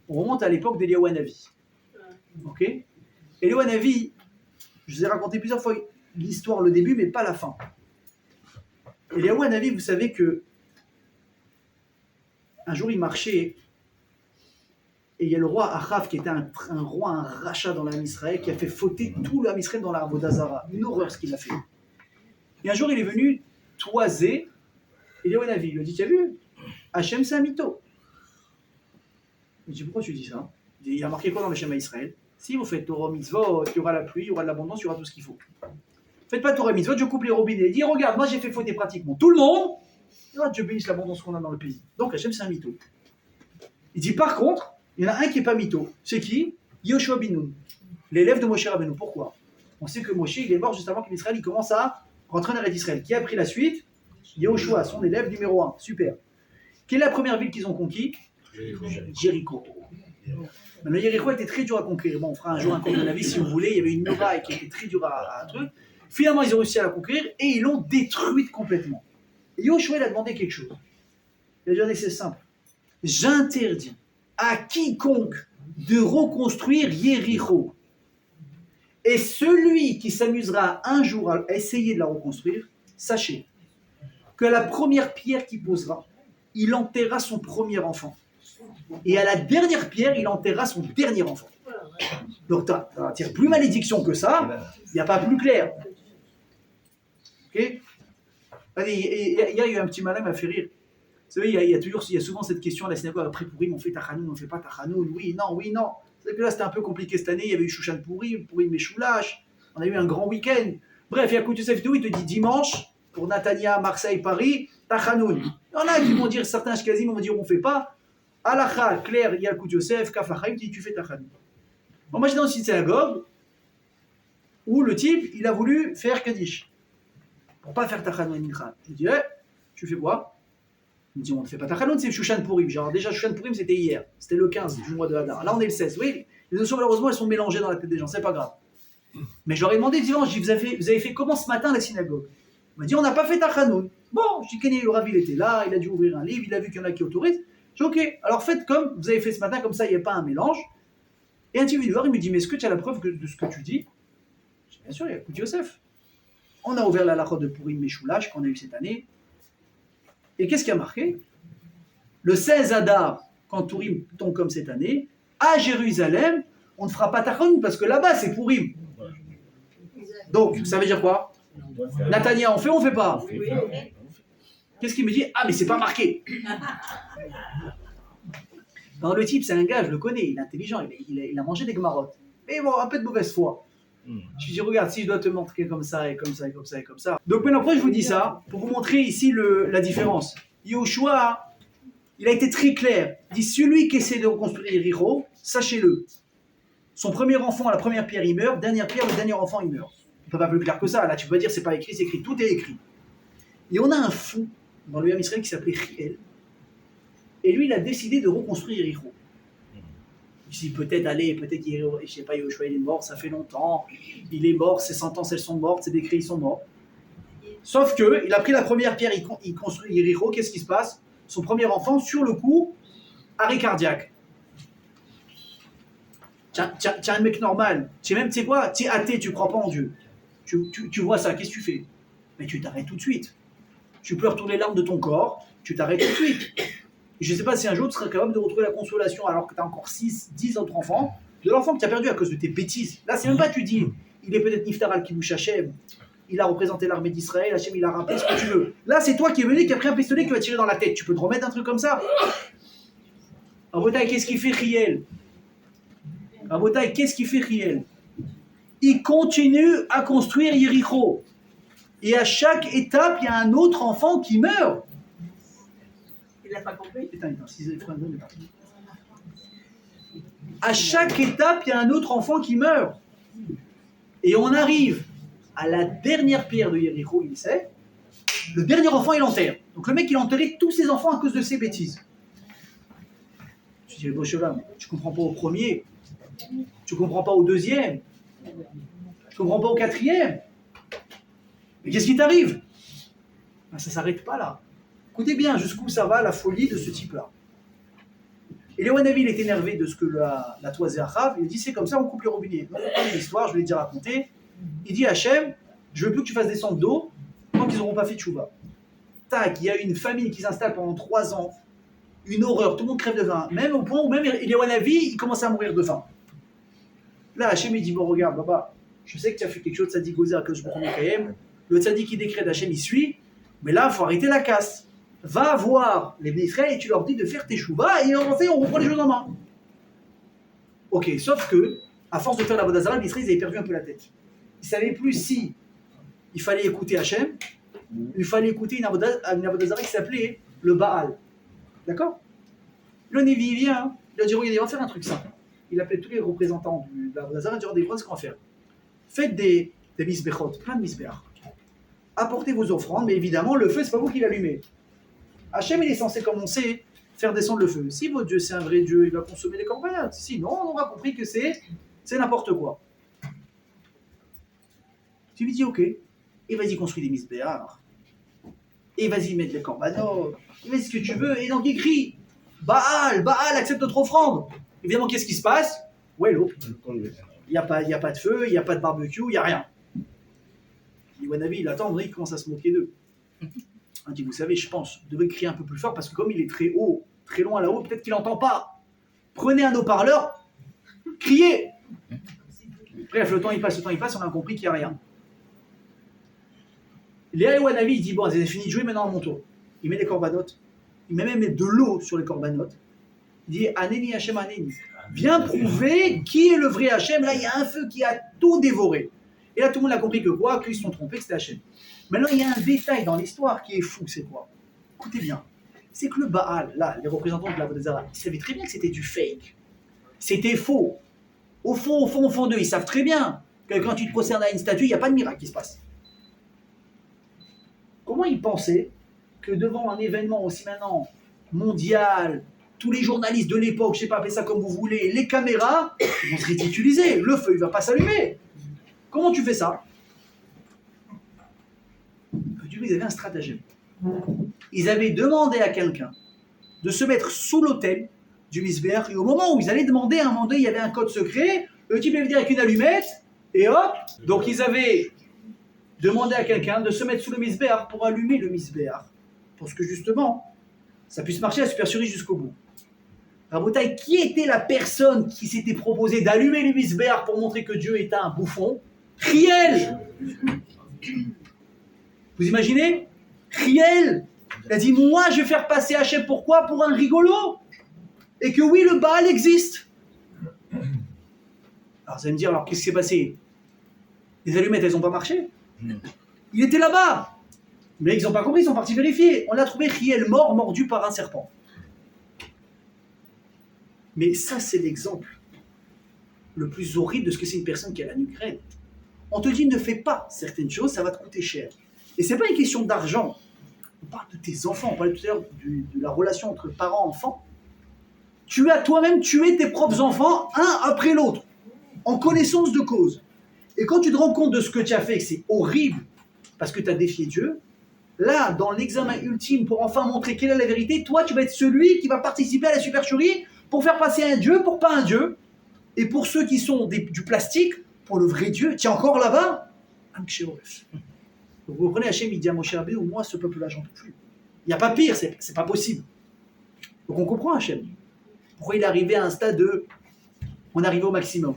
S1: On remonte à l'époque d'Eliyahu Hanavi. Ok? Eliyahu Hanavi, Je vous ai raconté plusieurs fois l'histoire, le début, mais pas la fin. Eliyahu Hanavi, vous savez que un jour il marchait et il y a le roi Achav qui était un roi, un rachat dans l'âme Israël, qui a fait fauter tout l'âme Israël dans la Avodah une horreur ce qu'il a fait. Et un jour il est venu toiser Eliyahu Hanavi, il lui a dit, tu as vu, Hachem c'est un mytho. Il dit, pourquoi tu dis ça? Il dit, il y a marqué quoi dans le schéma Israël? Si vous faites Torah mitzvot, il y aura la pluie, il y aura de l'abondance, il y aura tout ce qu'il faut. Faites pas Torah mitzvot, je coupe les robinets. Il dit, regarde, moi j'ai fait fauter pratiquement tout le monde, et là, Dieu bénisse l'abondance qu'on a dans le pays. Donc Hachem c'est un mytho. Il dit, par contre, il y en a un qui n'est pas mytho. C'est qui? Yoshua bin Nun, l'élève de Moshe Rabbeinu. Pourquoi? On sait que Moshe, il est mort juste avant qu'Israël il commence à rentrer en Eretz Israël. Qui a pris la suite? Yoshua, son élève numéro 1. Super. Quelle est la première ville qu'ils ont conquis? Jéricho. Le Jéricho était très dur à conquérir. Bon, on fera un jour un cours de la vie si vous voulez. Il y avait une muraille qui était très dure à truc. Finalement, ils ont réussi à la conquérir et ils l'ont détruite complètement. Et Yoshua, il a demandé quelque chose. Il a dit, c'est simple. J'interdis à quiconque de reconstruire Jéricho. Et celui qui s'amusera un jour à essayer de la reconstruire, sachez que la première pierre qu'il posera, il enterrera son premier enfant. Et à la dernière pierre, il enterrera son dernier enfant. Donc, tu n'as plus malédiction que ça, il n'y a pas plus clair. Ok? Allez, hier, il y a eu un petit malin qui m'a fait rire. Vous savez, il y a souvent cette question à la synagogue, après Pourim, on fait Tachanoun, on ne fait pas Tachanoun, oui, non. Vous savez que là, c'était un peu compliqué cette année, il y avait eu Shushan Pourim, Pourim Meshoulash, on a eu un grand week-end. Bref, Yakout Yosef Dou, il te dit dimanche, pour Natania, Marseille, Paris, Tachanoun. Il y en a qui vont dire, certains Ashkenazim vont dire on ne fait pas. Alacha, Claire, Yakout Yosef, Kaf Lachaim, dit tu fais Tachanoun. Bon, moi, j'étais dans une synagogue où le type, il a voulu faire Kaddish. Pour ne pas faire Tachanoun et Mincha. Je lui dis, tu fais quoi? Il me dit, on ne fait pas Tachanoun, c'est Shushan Pourim. Genre, déjà, Shushan Pourim, c'était hier. C'était le 15 du mois de Hadar. Là, on est le 16. Oui, les notions, malheureusement, elles sont mélangées dans la tête des gens. C'est pas grave. Mais j'aurais demandé dimanche, je dis, vous avez fait comment ce matin à la synagogue? Il m'a dit, on n'a pas fait Tachanoun. Bon, je dis, Kenny, le Rav, il était là, il a dû ouvrir un livre, il a vu qu'il y en a qui autorisent. Je dis, ok, alors faites comme vous avez fait ce matin, comme ça, il n'y a pas un mélange. Et un type, il me dit, mais est-ce que tu as la preuve de ce que tu dis? Je dis, bien sûr, il y a Yakout Yosef. On a ouvert la lacha de Pourim Meshoulash qu'on a eu cette année. Et qu'est-ce qui a marqué? Le 16 Adar, quand Pourim tombe comme cette année, à Jérusalem, on ne fera pas Tachanoun parce que là-bas, c'est Pourim. Donc, ça veut dire quoi? Natania, on fait ou on fait pas? Qu'est-ce qu'il me dit? Ah, mais c'est pas marqué. Non, le type, c'est un gars, je le connais, il est intelligent, il a mangé des gmarottes. Mais bon, un peu de mauvaise foi. Je lui dis, regarde, si je dois te montrer comme ça, et comme ça, et comme ça, et comme ça. Donc maintenant, pourquoi je vous dis ça? Pour vous montrer ici la différence. Yoshua, il a été très clair. Il dit, celui qui essaie de reconstruire Jéricho, sachez-le. Son premier enfant, à la première pierre, il meurt. Dernière pierre, le dernier enfant, il meurt. On ne peut pas plus clair que ça. Là, tu peux pas dire, c'est pas écrit, c'est écrit. Tout est écrit. Et on a un fou dans le Ham Israël qui s'appelait Riel. Et lui, il a décidé de reconstruire Jéricho. Si peut-être je sais pas, Yoshua il est mort, ça fait longtemps, il est mort, ses sentences elles sont mortes, ses décrets ils sont morts. Sauf que il a pris la première pierre, il construit Jéricho, qu'est-ce qui se passe? Son premier enfant, sur le coup, arrêt cardiaque. Tiens, un mec normal, tu sais quoi? Tu es athée, tu crois pas en Dieu. Tu vois ça, qu'est-ce que tu fais? Mais tu t'arrêtes tout de suite. Tu pleures toutes les larmes de ton corps, tu t'arrêtes tout de suite. Je ne sais pas si un jour tu seras capable de retrouver la consolation alors que tu as encore 10 autres enfants, de l'enfant que tu as perdu à cause de tes bêtises. Là, c'est même pas tu dis, il est peut-être Niftar al-Kibouch Hachem, il a représenté l'armée d'Israël, Hachem il a rappelé ce que tu veux. Là, c'est toi qui es venu, qui a pris un pistolet qui va tirer dans la tête. Tu peux te remettre un truc comme ça? Abotai, qu'est-ce qu'il fait Riel? Abotai, qu'est-ce qu'il fait Riel? Il continue à construire Jéricho. Et à chaque étape, il y a un autre enfant qui meurt.
S3: Il n'a pas compris.
S1: À chaque étape, il y a un autre enfant qui meurt. Et on arrive à la dernière pierre de Jéricho, il sait. Le dernier enfant, il enterre. Donc le mec, il a enterré tous ses enfants à cause de ses bêtises. Je dis, bon, cheval, tu comprends pas au premier. Tu comprends pas au deuxième. Tu comprends pas au quatrième. Mais qu'est-ce qui t'arrive? Ben, ça s'arrête pas là. Écoutez bien jusqu'où ça va la folie de ce type-là. Et Eliyahu Hanavi, il est énervé de ce que la toisé Achav. Il a dit c'est comme ça, on coupe les robinets. L'histoire, je vais déjà raconter. Il dit à Hachem, je veux plus que tu fasses descendre d'eau tant qu'ils n'auront pas fait tchouva. Tac, il y a une famine qui s'installe pendant 3 ans, une horreur, tout le monde crève de faim, même au point où même Eliyahu il commence à mourir de faim. Là, Hachem il dit, bon regarde, papa, je sais que tu as fait quelque chose, Tzadik Gozer, que je me connais quand même, le Tzadik qui décrète, Hachem il suit, mais là, il faut arrêter la casse. Va voir les Israël et tu leur dis de faire tes chouvas et on reprend les choses en main. Ok, sauf que, à force de faire la Vodazara, les Israël ils avaient perdu un peu la tête. Ils ne savaient plus si il fallait écouter Hachem, il fallait écouter une Avodah qui s'appelait le Baal. D'accord? Le Nevi il vient, il a dit regardez, on va faire un truc simple. Il appelait tous les représentants de la Avodah Zarah, il a dit ce qu'on va faire. Faites des misbechot, plein de misbech. Apportez vos offrandes, mais évidemment, le feu, c'est pas vous qui l'allumez. Hachem, il est censé, comme on sait, faire descendre le feu. Si votre Dieu, c'est un vrai Dieu, il va consommer les corbanotes. Sinon, on aura compris que c'est n'importe quoi. Tu lui dis ok, et vas-y construire des misbéars, et vas-y mettre les corbanotes, et vas-y ce que tu veux, et donc il crie Baal, Baal, accepte notre offrande. Évidemment, qu'est-ce qui se passe? Ouais, l'eau. Il n'y a pas de feu, il n'y a pas de barbecue, il n'y a rien. Wanabi, il attend, il commence à se moquer d'eux. Il dit, vous savez, je pense, vous devez crier un peu plus fort parce que comme il est très haut, très loin là-haut, peut-être qu'il n'entend pas. Prenez un haut-parleur, criez. Bref, le temps il passe, on a compris qu'il n'y a rien. Léa et Wanabi, il dit, bon, c'est fini de jouer, maintenant à mon tour. Il met les corbanotes, il met même de l'eau sur les corbanotes. Il dit, Aneni Hachem Aneni. Viens prouver qui est le vrai Hachem. Là, il y a un feu qui a tout dévoré. Et là, tout le monde a compris que quoi? Qu'ils se sont trompés, que c'était Hachem. Maintenant, il y a un détail dans l'histoire qui est fou, c'est quoi? Écoutez bien. C'est que le Baal, là, les représentants de la Avodah Zarah, ils savaient très bien que c'était du fake. C'était faux. Au fond d'eux, ils savent très bien que quand tu te prosternes à une statue, il n'y a pas de miracle qui se passe. Comment ils pensaient que devant un événement aussi maintenant mondial, tous les journalistes de l'époque, je ne sais pas, appelez ça comme vous voulez, les caméras, ils vont se ridiculiser. Le feu, il ne va pas s'allumer. Comment tu fais ça? Du coup, ils avaient un stratagème. Ils avaient demandé à quelqu'un de se mettre sous l'autel du Misbéach, et au moment où ils allaient demander, à un moment donné, il y avait un code secret, le type allait venir avec une allumette, et hop, donc ils avaient demandé à quelqu'un de se mettre sous le Misbéach pour allumer le Misbéach, pour que justement, ça puisse marcher à la supercherie jusqu'au bout. Rabotaï, qui était la personne qui s'était proposée d'allumer le Misbéach pour montrer que Dieu était un bouffon? Riel. Vous imaginez? Riel, il a dit, moi je vais faire passer Hachem, pourquoi? Pour un rigolo. Et que oui, le Baal existe. Alors vous allez me dire, alors qu'est-ce qui s'est passé? Les allumettes, elles n'ont pas marché? Il était là-bas. Mais ils n'ont pas compris, ils sont partis vérifier. On l'a trouvé Riel mort, mordu par un serpent. Mais ça, c'est l'exemple le plus horrible de ce que c'est une personne qui a la nuque raide. On te dit, ne fais pas certaines choses, ça va te coûter cher. Et ce n'est pas une question d'argent. On parle de tes enfants, on parlait tout à l'heure de la relation entre parents et enfants. Tu as toi-même tué tes propres enfants, un après l'autre, en connaissance de cause. Et quand tu te rends compte de ce que tu as fait, que c'est horrible, parce que tu as défié Dieu, là, dans l'examen ultime, pour enfin montrer quelle est la vérité, toi, tu vas être celui qui va participer à la supercherie pour faire passer un Dieu pour pas un Dieu. Et pour ceux qui sont du plastique, pour le vrai Dieu, tu es encore là-bas, un Kshéoref. Donc vous comprenez, Hachem, il dit à Moshe Rabbeinu, moi, ce peuple-là, j'en peux plus. Il n'y a pas pire, c'est pas possible. Donc on comprend Hachem. Pourquoi il est arrivé à un stade de... On arrive au maximum.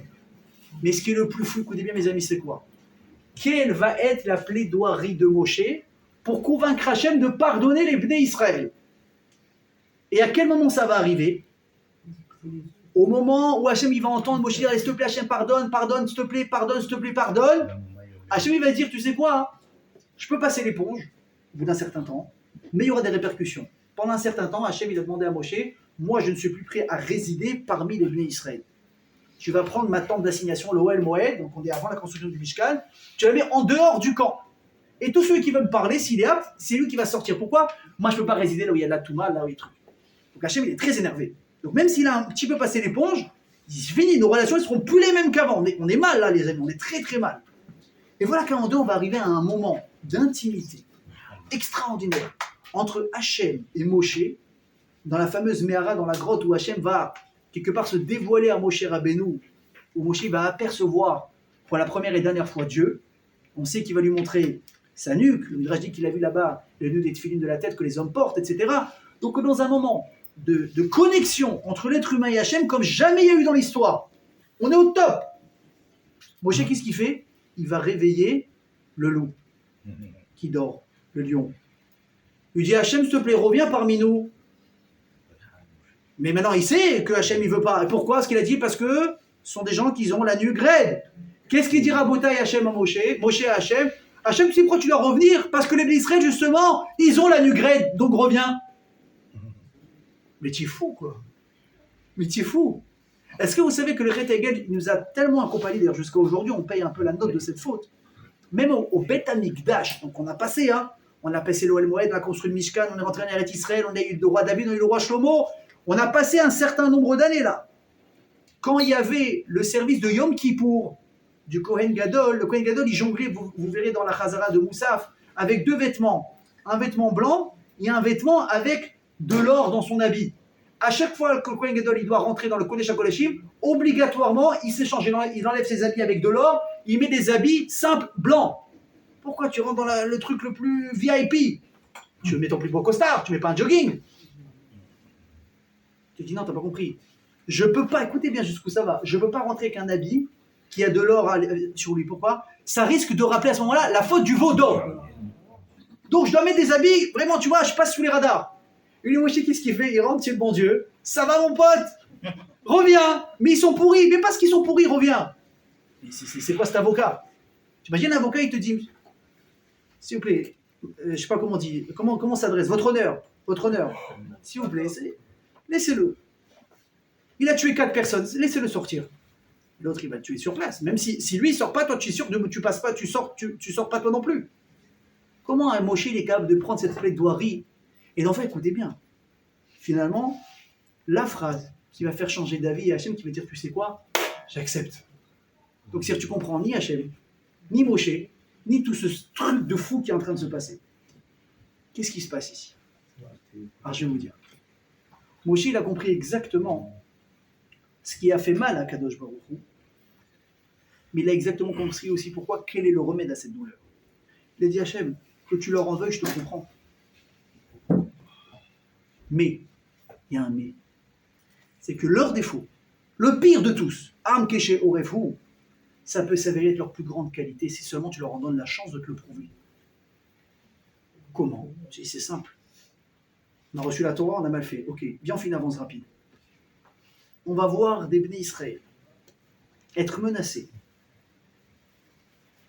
S1: Mais ce qui est le plus fou, écoutez bien mes amis, c'est quoi? Quelle va être la plaidoirie de Moshe pour convaincre Hachem de pardonner les Bnei Israël? Et à quel moment ça va arriver? Au moment où Hachem il va entendre Moshe dire, s'il te plaît Hachem, pardonne, s'il te plaît, pardonne. Hachem il va dire, tu sais quoi? Je peux passer l'éponge, au bout d'un certain temps, mais il y aura des répercussions. Pendant un certain temps, Hachem il a demandé à Moshe, moi je ne suis plus prêt à résider parmi les Bnei Israël. Tu vas prendre ma tente d'assignation, l'Oel Moed, donc on est avant la construction du Mishkan, tu la mets en dehors du camp. Et tous ceux qui veulent me parler, s'il est apte, c'est lui qui va sortir. Pourquoi? Moi je ne peux pas résider là où il y a de la Touma, là où il y a des trucs. Donc Hachem il est très énervé. Donc même s'il a un petit peu passé l'éponge, il dit, fini, nos relations ne seront plus les mêmes qu'avant. On est mal là les amis, on est très très mal. Et voilà qu'à un moment donné, on va arriver à un moment d'intimité extraordinaire entre Hachem et Moshe, dans la fameuse Méhara, dans la grotte où Hachem va quelque part se dévoiler à Moshe Rabbeinu, où Moshe va apercevoir pour la première et dernière fois Dieu. On sait qu'il va lui montrer sa nuque. Le Midrash dit qu'il a vu là-bas le nœud des tefilines de la tête que les hommes portent, etc. Donc dans un moment de connexion entre l'être humain et Hachem, comme jamais il y a eu dans l'histoire, on est au top. Moshe, qu'est-ce qu'il fait? Il va réveiller le loup qui dort, le lion. Il lui dit, Hachem, s'il te plaît, reviens parmi nous. Mais maintenant, il sait que Hachem, il veut pas. Et pourquoi? Ce qu'il a dit, parce que ce sont des gens qui ont la nuque raide. Qu'est-ce qu'il dira Botaï Hachem à Moshe? Moshe à Hachem. Hachem, tu sais pourquoi tu dois revenir? Parce que les Israël, justement, ils ont la nuque raide, donc reviens. Mais tu es fou, quoi. Mais tu es fou. Est-ce que vous savez que le Chet Hegel nous a tellement accompagnés, d'ailleurs jusqu'à aujourd'hui, on paye un peu la note de cette faute. Même au Beth Amikdash, donc on a passé, on a passé l'Oel Moed, on a construit le Mishkan, on est rentré en Eretz Israël, on a eu le roi David, on a eu le roi Shlomo, on a passé un certain nombre d'années là. Quand il y avait le service de Yom Kippour, du Kohen Gadol, le Kohen Gadol il jonglait, vous verrez dans la Chazara de Moussaf, avec deux vêtements, un vêtement blanc et un vêtement avec de l'or dans son habit. À chaque fois que le Kohen Gadol il doit rentrer dans le Kodesh HaKodeshim, obligatoirement il s'échange, il enlève ses habits avec de l'or, il met des habits simples blancs. Pourquoi tu rentres dans le truc le plus VIP? Tu mets ton plus beau costard, tu mets pas un jogging. Tu dis non, t'as pas compris. Je peux pas, écoutez bien jusqu'où ça va, je peux pas rentrer avec un habit qui a de l'or sur lui. Pourquoi? Ça risque de rappeler à ce moment-là la faute du veau d'or. Donc je dois mettre des habits, vraiment tu vois, je passe sous les radars. Une Moshe, qu'est-ce qu'il fait? Il rentre chez le bon Dieu. Ça va mon pote? Reviens. Mais ils sont pourris. Mais parce qu'ils sont pourris, reviens. C'est quoi cet avocat? Tu imagines un avocat, il te dit, s'il vous plaît, je sais pas comment on dit, comment s'adresse? Votre honneur. Votre honneur. S'il vous plaît, laissez-le. Il a tué 4 personnes, laissez-le sortir. L'autre, il va le tuer sur place. Même si lui, il sort pas, toi, tu es sûr que tu passes pas, tu sors pas toi non plus. Comment un Moshe, il est capable de prendre cette plaidoirie et d'en faire, écoutez bien, finalement, la phrase qui va faire changer d'avis à Hachem, qui va dire, tu sais quoi, j'accepte. Donc, si tu comprends ni Hachem, ni Moshe, ni tout ce truc de fou qui est en train de se passer. Qu'est-ce qui se passe ici? Alors, je vais vous dire. Moshe, il a compris exactement ce qui a fait mal à Kadosh Baruch Hu, mais il a exactement compris aussi pourquoi, quel est le remède à cette douleur. Il a dit, Hachem, que tu leur en veuilles, je te comprends. Mais, il y a un mais, c'est que leur défaut, le pire de tous, Am Keshe Orefou, ça peut s'avérer être leur plus grande qualité si seulement tu leur en donnes la chance de te le prouver. Comment? C'est simple. On a reçu la Torah, on a mal fait. Ok, viens, on fait une avance rapide. On va voir des Bnei Israël être menacés.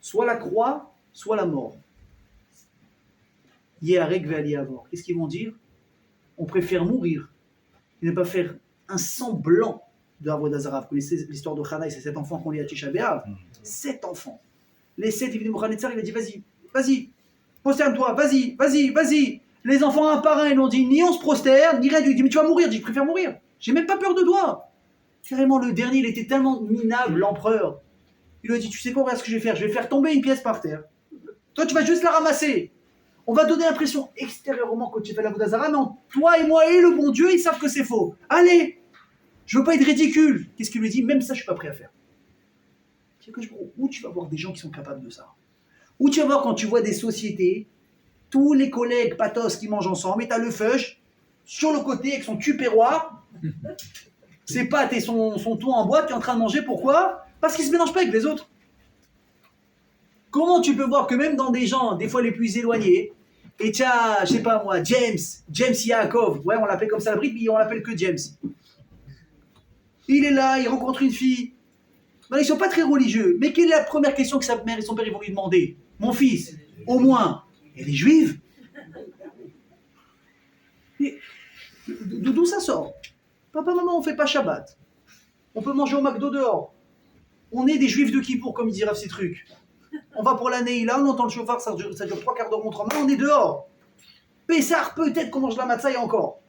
S1: Soit la croix, soit la mort. Yeharek ve'ali avor. Qu'est-ce qu'ils vont dire? On préfère mourir et ne pas faire un semblant de Avodah Zarah. Vous connaissez l'histoire de Hanaï, c'est 7 enfants qu'on lit à Tisha B'Av. 7 enfants. Les 7, ils viennent de Mohanetzar, il a dit vas-y, prosterne-toi, vas-y. Les enfants un par un, ils l'ont dit, ni on se prosterne, ni rien. Il dit, mais tu vas mourir. Il dit, je préfère mourir. J'ai même pas peur de toi. Carrément, le dernier, il était tellement minable, l'empereur. Il lui a dit, tu sais quoi, regarde ce que je vais faire. Je vais faire tomber une pièce par terre. Toi, tu vas juste la ramasser. On va donner l'impression extérieurement que tu fais la Avodah Zarah, mais toi et moi et le bon Dieu, ils savent que c'est faux. Allez, je veux pas être ridicule. Qu'est-ce qu'il lui dit? Même ça, je suis pas prêt à faire. Où tu vas voir des gens qui sont capables de ça? Où tu vas voir quand tu vois des sociétés, tous les collègues patos qui mangent ensemble, et t'as le feuge sur le côté avec son tupperware, ses pâtes et son tout en bois, qui est en train de manger. Pourquoi? Parce qu'il se mélange pas avec les autres. Comment tu peux voir que même dans des gens, des fois les plus éloignés, et tiens, je sais pas moi, James Yaakov, ouais, on l'appelle comme ça la bride, mais on l'appelle que James. Il est là, il rencontre une fille. Ben, ils sont pas très religieux. Mais quelle est la première question que sa mère et son père ils vont lui demander? Mon fils, au moins, elle est juive? D'où ça sort? Papa, maman, on fait pas Shabbat. On peut manger au McDo dehors. On est des juifs de Kippour, comme ils disent ces trucs. On va pour la Neila, on entend le chauffard, ça dure 3 quarts d'heure montre en main, on est dehors. Pessar, peut-être qu'on mange la matzah et encore.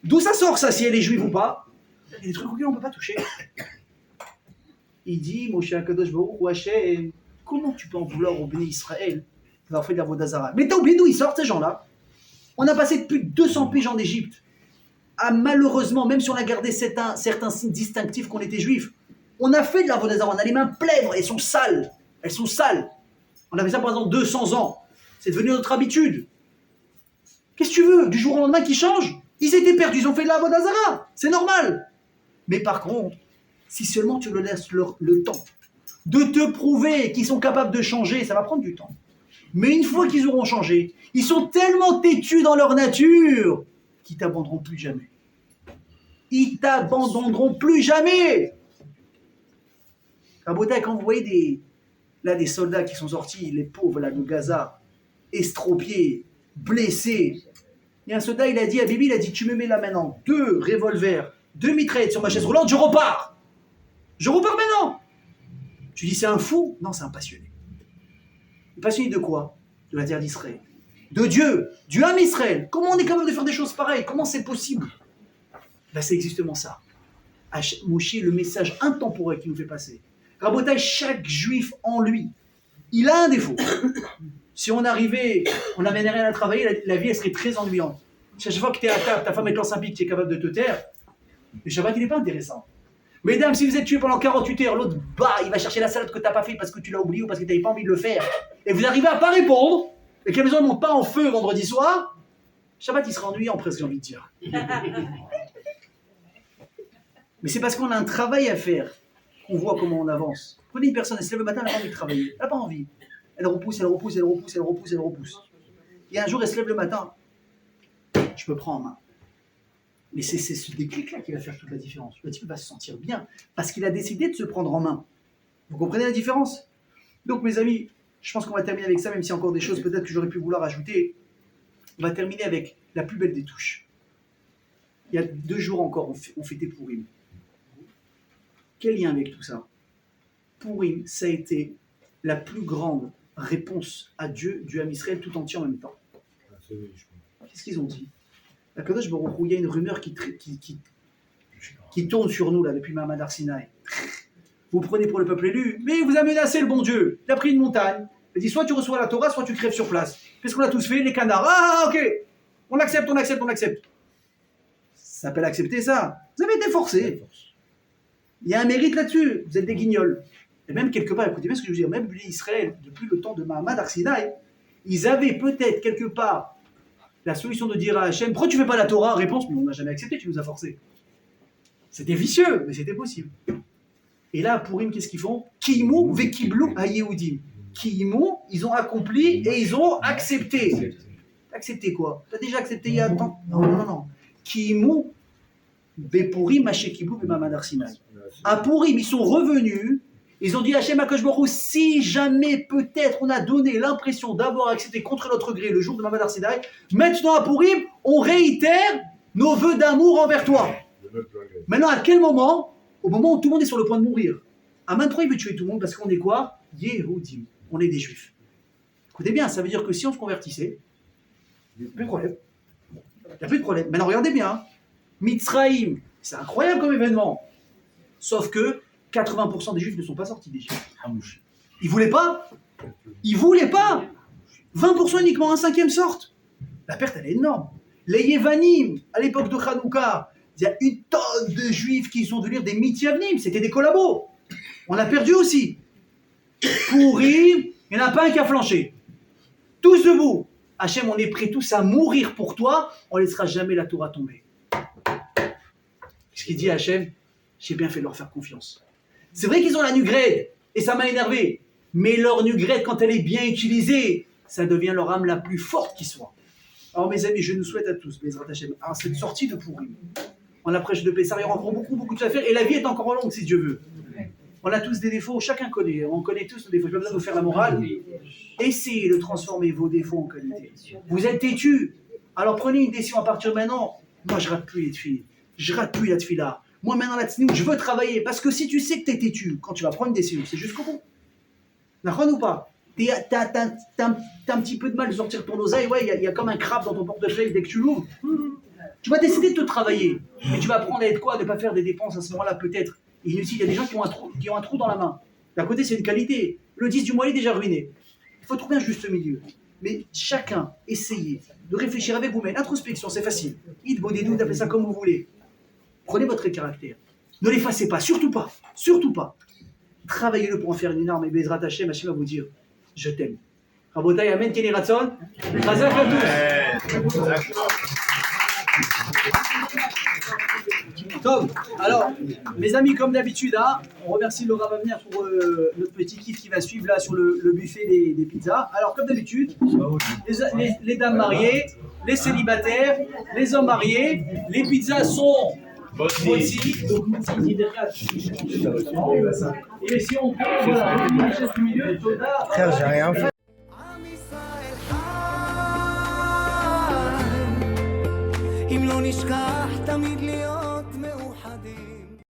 S1: D'où ça sort ça, si elle est juive ou pas? Il y a des trucs auxquels on ne peut pas toucher. Il dit, Moshe Akadosh Baruch Hu Hashem, comment tu peux en vouloir au Bnei Israël d'avoir fait de la Avodah Zarah? Mais t'as oublié d'où ils sortent ces gens-là? On a passé plus de 200 piges en Égypte. Ah, malheureusement, même si on a gardé certains signes distinctifs qu'on était juifs, On a fait de la Vodazara, on a les mains pleines, elles sont sales. Elles sont sales. On a fait ça pendant 200 ans. C'est devenu notre habitude. Qu'est-ce que tu veux? Du jour au lendemain qu'ils changent? Ils étaient perdus, ils ont fait de la Vodazara. C'est normal. Mais par contre, si seulement tu leur laisses le temps de te prouver qu'ils sont capables de changer, ça va prendre du temps. Mais une fois qu'ils auront changé, ils sont tellement têtus dans leur nature qu'ils t'abandonneront plus jamais. Ils t'abandonneront plus jamais. Rabotai, quand vous voyez des soldats qui sont sortis, les pauvres là de Gaza, estropiés, blessés. Il y a un soldat, il a dit à Bibi, il a dit, tu me mets là maintenant 2 revolvers, 2 mitraillettes sur ma chaise roulante, je repars. Je repars maintenant. Tu dis, c'est un fou? Non, c'est un passionné. Passionné de quoi? De la terre d'Israël. De Dieu, du Ham Israël. Comment on est capable de faire des choses pareilles? Comment c'est possible? Ben, c'est exactement ça. Moshe, le message intemporel qu'il nous fait passer. Rabotai, chaque juif en lui, il a un défaut. Si on arrivait, on n'avait rien à travailler, la vie elle serait très ennuyante. Chaque fois que tu es à table, ta femme est lance un pic, tu es capable de te taire, le Shabbat il n'est pas intéressant. Mesdames, si vous êtes tués pendant 48 heures, l'autre, il va chercher la salade que tu n'as pas fait parce que tu l'as oublié ou parce que tu n'avais pas envie de le faire. Et vous arrivez à pas répondre, et que la maison ne monte pas en feu vendredi soir, Shabbat il sera ennuyant presque, j'ai envie de dire. Mais c'est parce qu'on a un travail à faire qu'on voit comment on avance. Prenez une personne, elle se lève le matin, elle n'a pas envie de travailler. Elle n'a pas envie. Elle repousse, elle repousse, elle repousse, elle repousse, elle repousse. Et un jour, elle se lève le matin. Je me prends en main. Mais c'est ce déclic-là qui va faire toute la différence. Le type va se sentir bien parce qu'il a décidé de se prendre en main. Vous comprenez la différence? Donc, mes amis, je pense qu'on va terminer avec ça, même s'il y a encore des choses peut-être que j'aurais pu vouloir ajouter. On va terminer avec la plus belle des touches. Il y a 2 jours encore, on fêtait Pourim. Quel lien avec tout ça? Pourim, ça a été la plus grande réponse à Dieu du Ham Israël tout entier en même temps. Qu'est-ce qu'ils ont dit? La Kadosh Baruch Hu, il y a une rumeur qui tourne sur nous là depuis Mahamad Arsinaï. Vous prenez pour le peuple élu, mais vous a menacé le bon Dieu. Il a pris une montagne. Il a dit soit tu reçois la Torah, soit tu crèves sur place. Qu'est-ce qu'on a tous fait? Les canards. Ah ok, on accepte, on accepte, on accepte. Ça s'appelle accepter ça. Vous avez été forcés. Il y a un mérite là-dessus. Vous êtes des guignols. Et même quelque part, écoutez bien ce que je veux dire, même l'Israël, depuis le temps de Mahamad Arsinaï, ils avaient peut-être quelque part la solution de dire à Hachem, pourquoi tu ne fais pas la Torah? Réponse, mais on n'a jamais accepté, tu nous as forcés. C'était vicieux, mais c'était possible. Et là, à Pourim, qu'est-ce qu'ils font? Kimu vekiblu hayehudim. Kimu, ils ont accompli et ils ont accepté. Accepté quoi? Tu as déjà accepté il y a longtemps? Non. Kimu bepourim hashekiblu b'Mahamad Arsinaï. À Pourim, ils sont revenus. Ils ont dit à Hachem HaKadosh Baruch Hu, si jamais peut-être on a donné l'impression d'avoir accepté contre notre gré le jour de Mahamad Arsinaï, maintenant à Pourim, on réitère nos vœux d'amour envers toi. Maintenant, à quel moment? Au moment où tout le monde est sur le point de mourir. À maintes fois, il veut tuer tout le monde parce qu'on est quoi? Yehudim. On est des juifs. Écoutez bien, ça veut dire que si on se convertissait, il n'y a plus de problème. Il n'y a plus de problème. Maintenant, regardez bien. Mitzraïm, c'est incroyable comme événement. Sauf que 80% des juifs ne sont pas sortis d'Égypte. Ils voulaient pas. Ils voulaient pas. 20% uniquement, un cinquième sorte. La perte, elle est énorme. Les Yevanim, à l'époque de Hanouka, il y a une tonne de juifs qui sont devenus des Mityavnim. C'était des collabos. On a perdu aussi. Pourim, il n'y en a pas un qui a flanché. Tous debout. Hachem, on est prêts tous à mourir pour toi. On ne laissera jamais la Torah tomber. Ce qu'il dit à Hachem, j'ai bien fait de leur faire confiance. C'est vrai qu'ils ont la nugrède, et ça m'a énervé. Mais leur nugrède, quand elle est bien utilisée, ça devient leur âme la plus forte qui soit. Alors mes amis, je nous souhaite à tous, Bezrat Hashem, cette sortie de Pourim. On approche de Pessah, il y aura encore beaucoup de choses à faire, et la vie est encore longue si Dieu veut. On a tous des défauts, chacun connaît, on connaît tous nos défauts. Je n'ai pas besoin de vous faire la morale. Essayez de transformer vos défauts en qualité. Vous êtes têtus, alors prenez une décision à partir de maintenant. Moi, je rate plus les tefilines. Je rate plus la tefila. Moi, maintenant, la tsniout, je veux travailler. Parce que si tu sais que tu es têtu, quand tu vas prendre une décision, c'est jusqu'au bout. D'accord ou pas? T'as un petit peu de mal de sortir ton oseille. Ouais, il y a comme un crabe dans ton portefeuille dès que tu l'ouvres. Tu vas décider de te travailler. Mais tu vas apprendre à être quoi? Ne pas faire des dépenses à ce moment-là, peut-être. Inutile. Il y a des gens qui ont un trou dans la main. D'un côté, c'est une qualité. Le 10 du mois, il est déjà ruiné. Il faut trouver un juste milieu. Mais chacun, essayez de réfléchir avec vous-même. Introspection, c'est facile. Id, bodedou, appelez ça comme vous voulez. Prenez votre caractère. Ne l'effacez pas, surtout pas. Surtout pas. Travaillez-le pour en faire une arme et Bezrat Hashem, Hashem va vous dire je t'aime. Rabotai, Amen, Kenny Ratson. Chazak à tous. Tom, alors, mes amis, comme d'habitude, hein, on remercie Laura Vavenir pour notre petit kiff qui va suivre là sur le buffet des pizzas. Alors, comme d'habitude, les dames mariées, les célibataires, les hommes mariés, les pizzas sont aussi. Donc, et si on peut, voilà, la chaise du milieu, Toda.
S4: Frère, j'ai rien fait.
S5: אם לא נשכח תמיד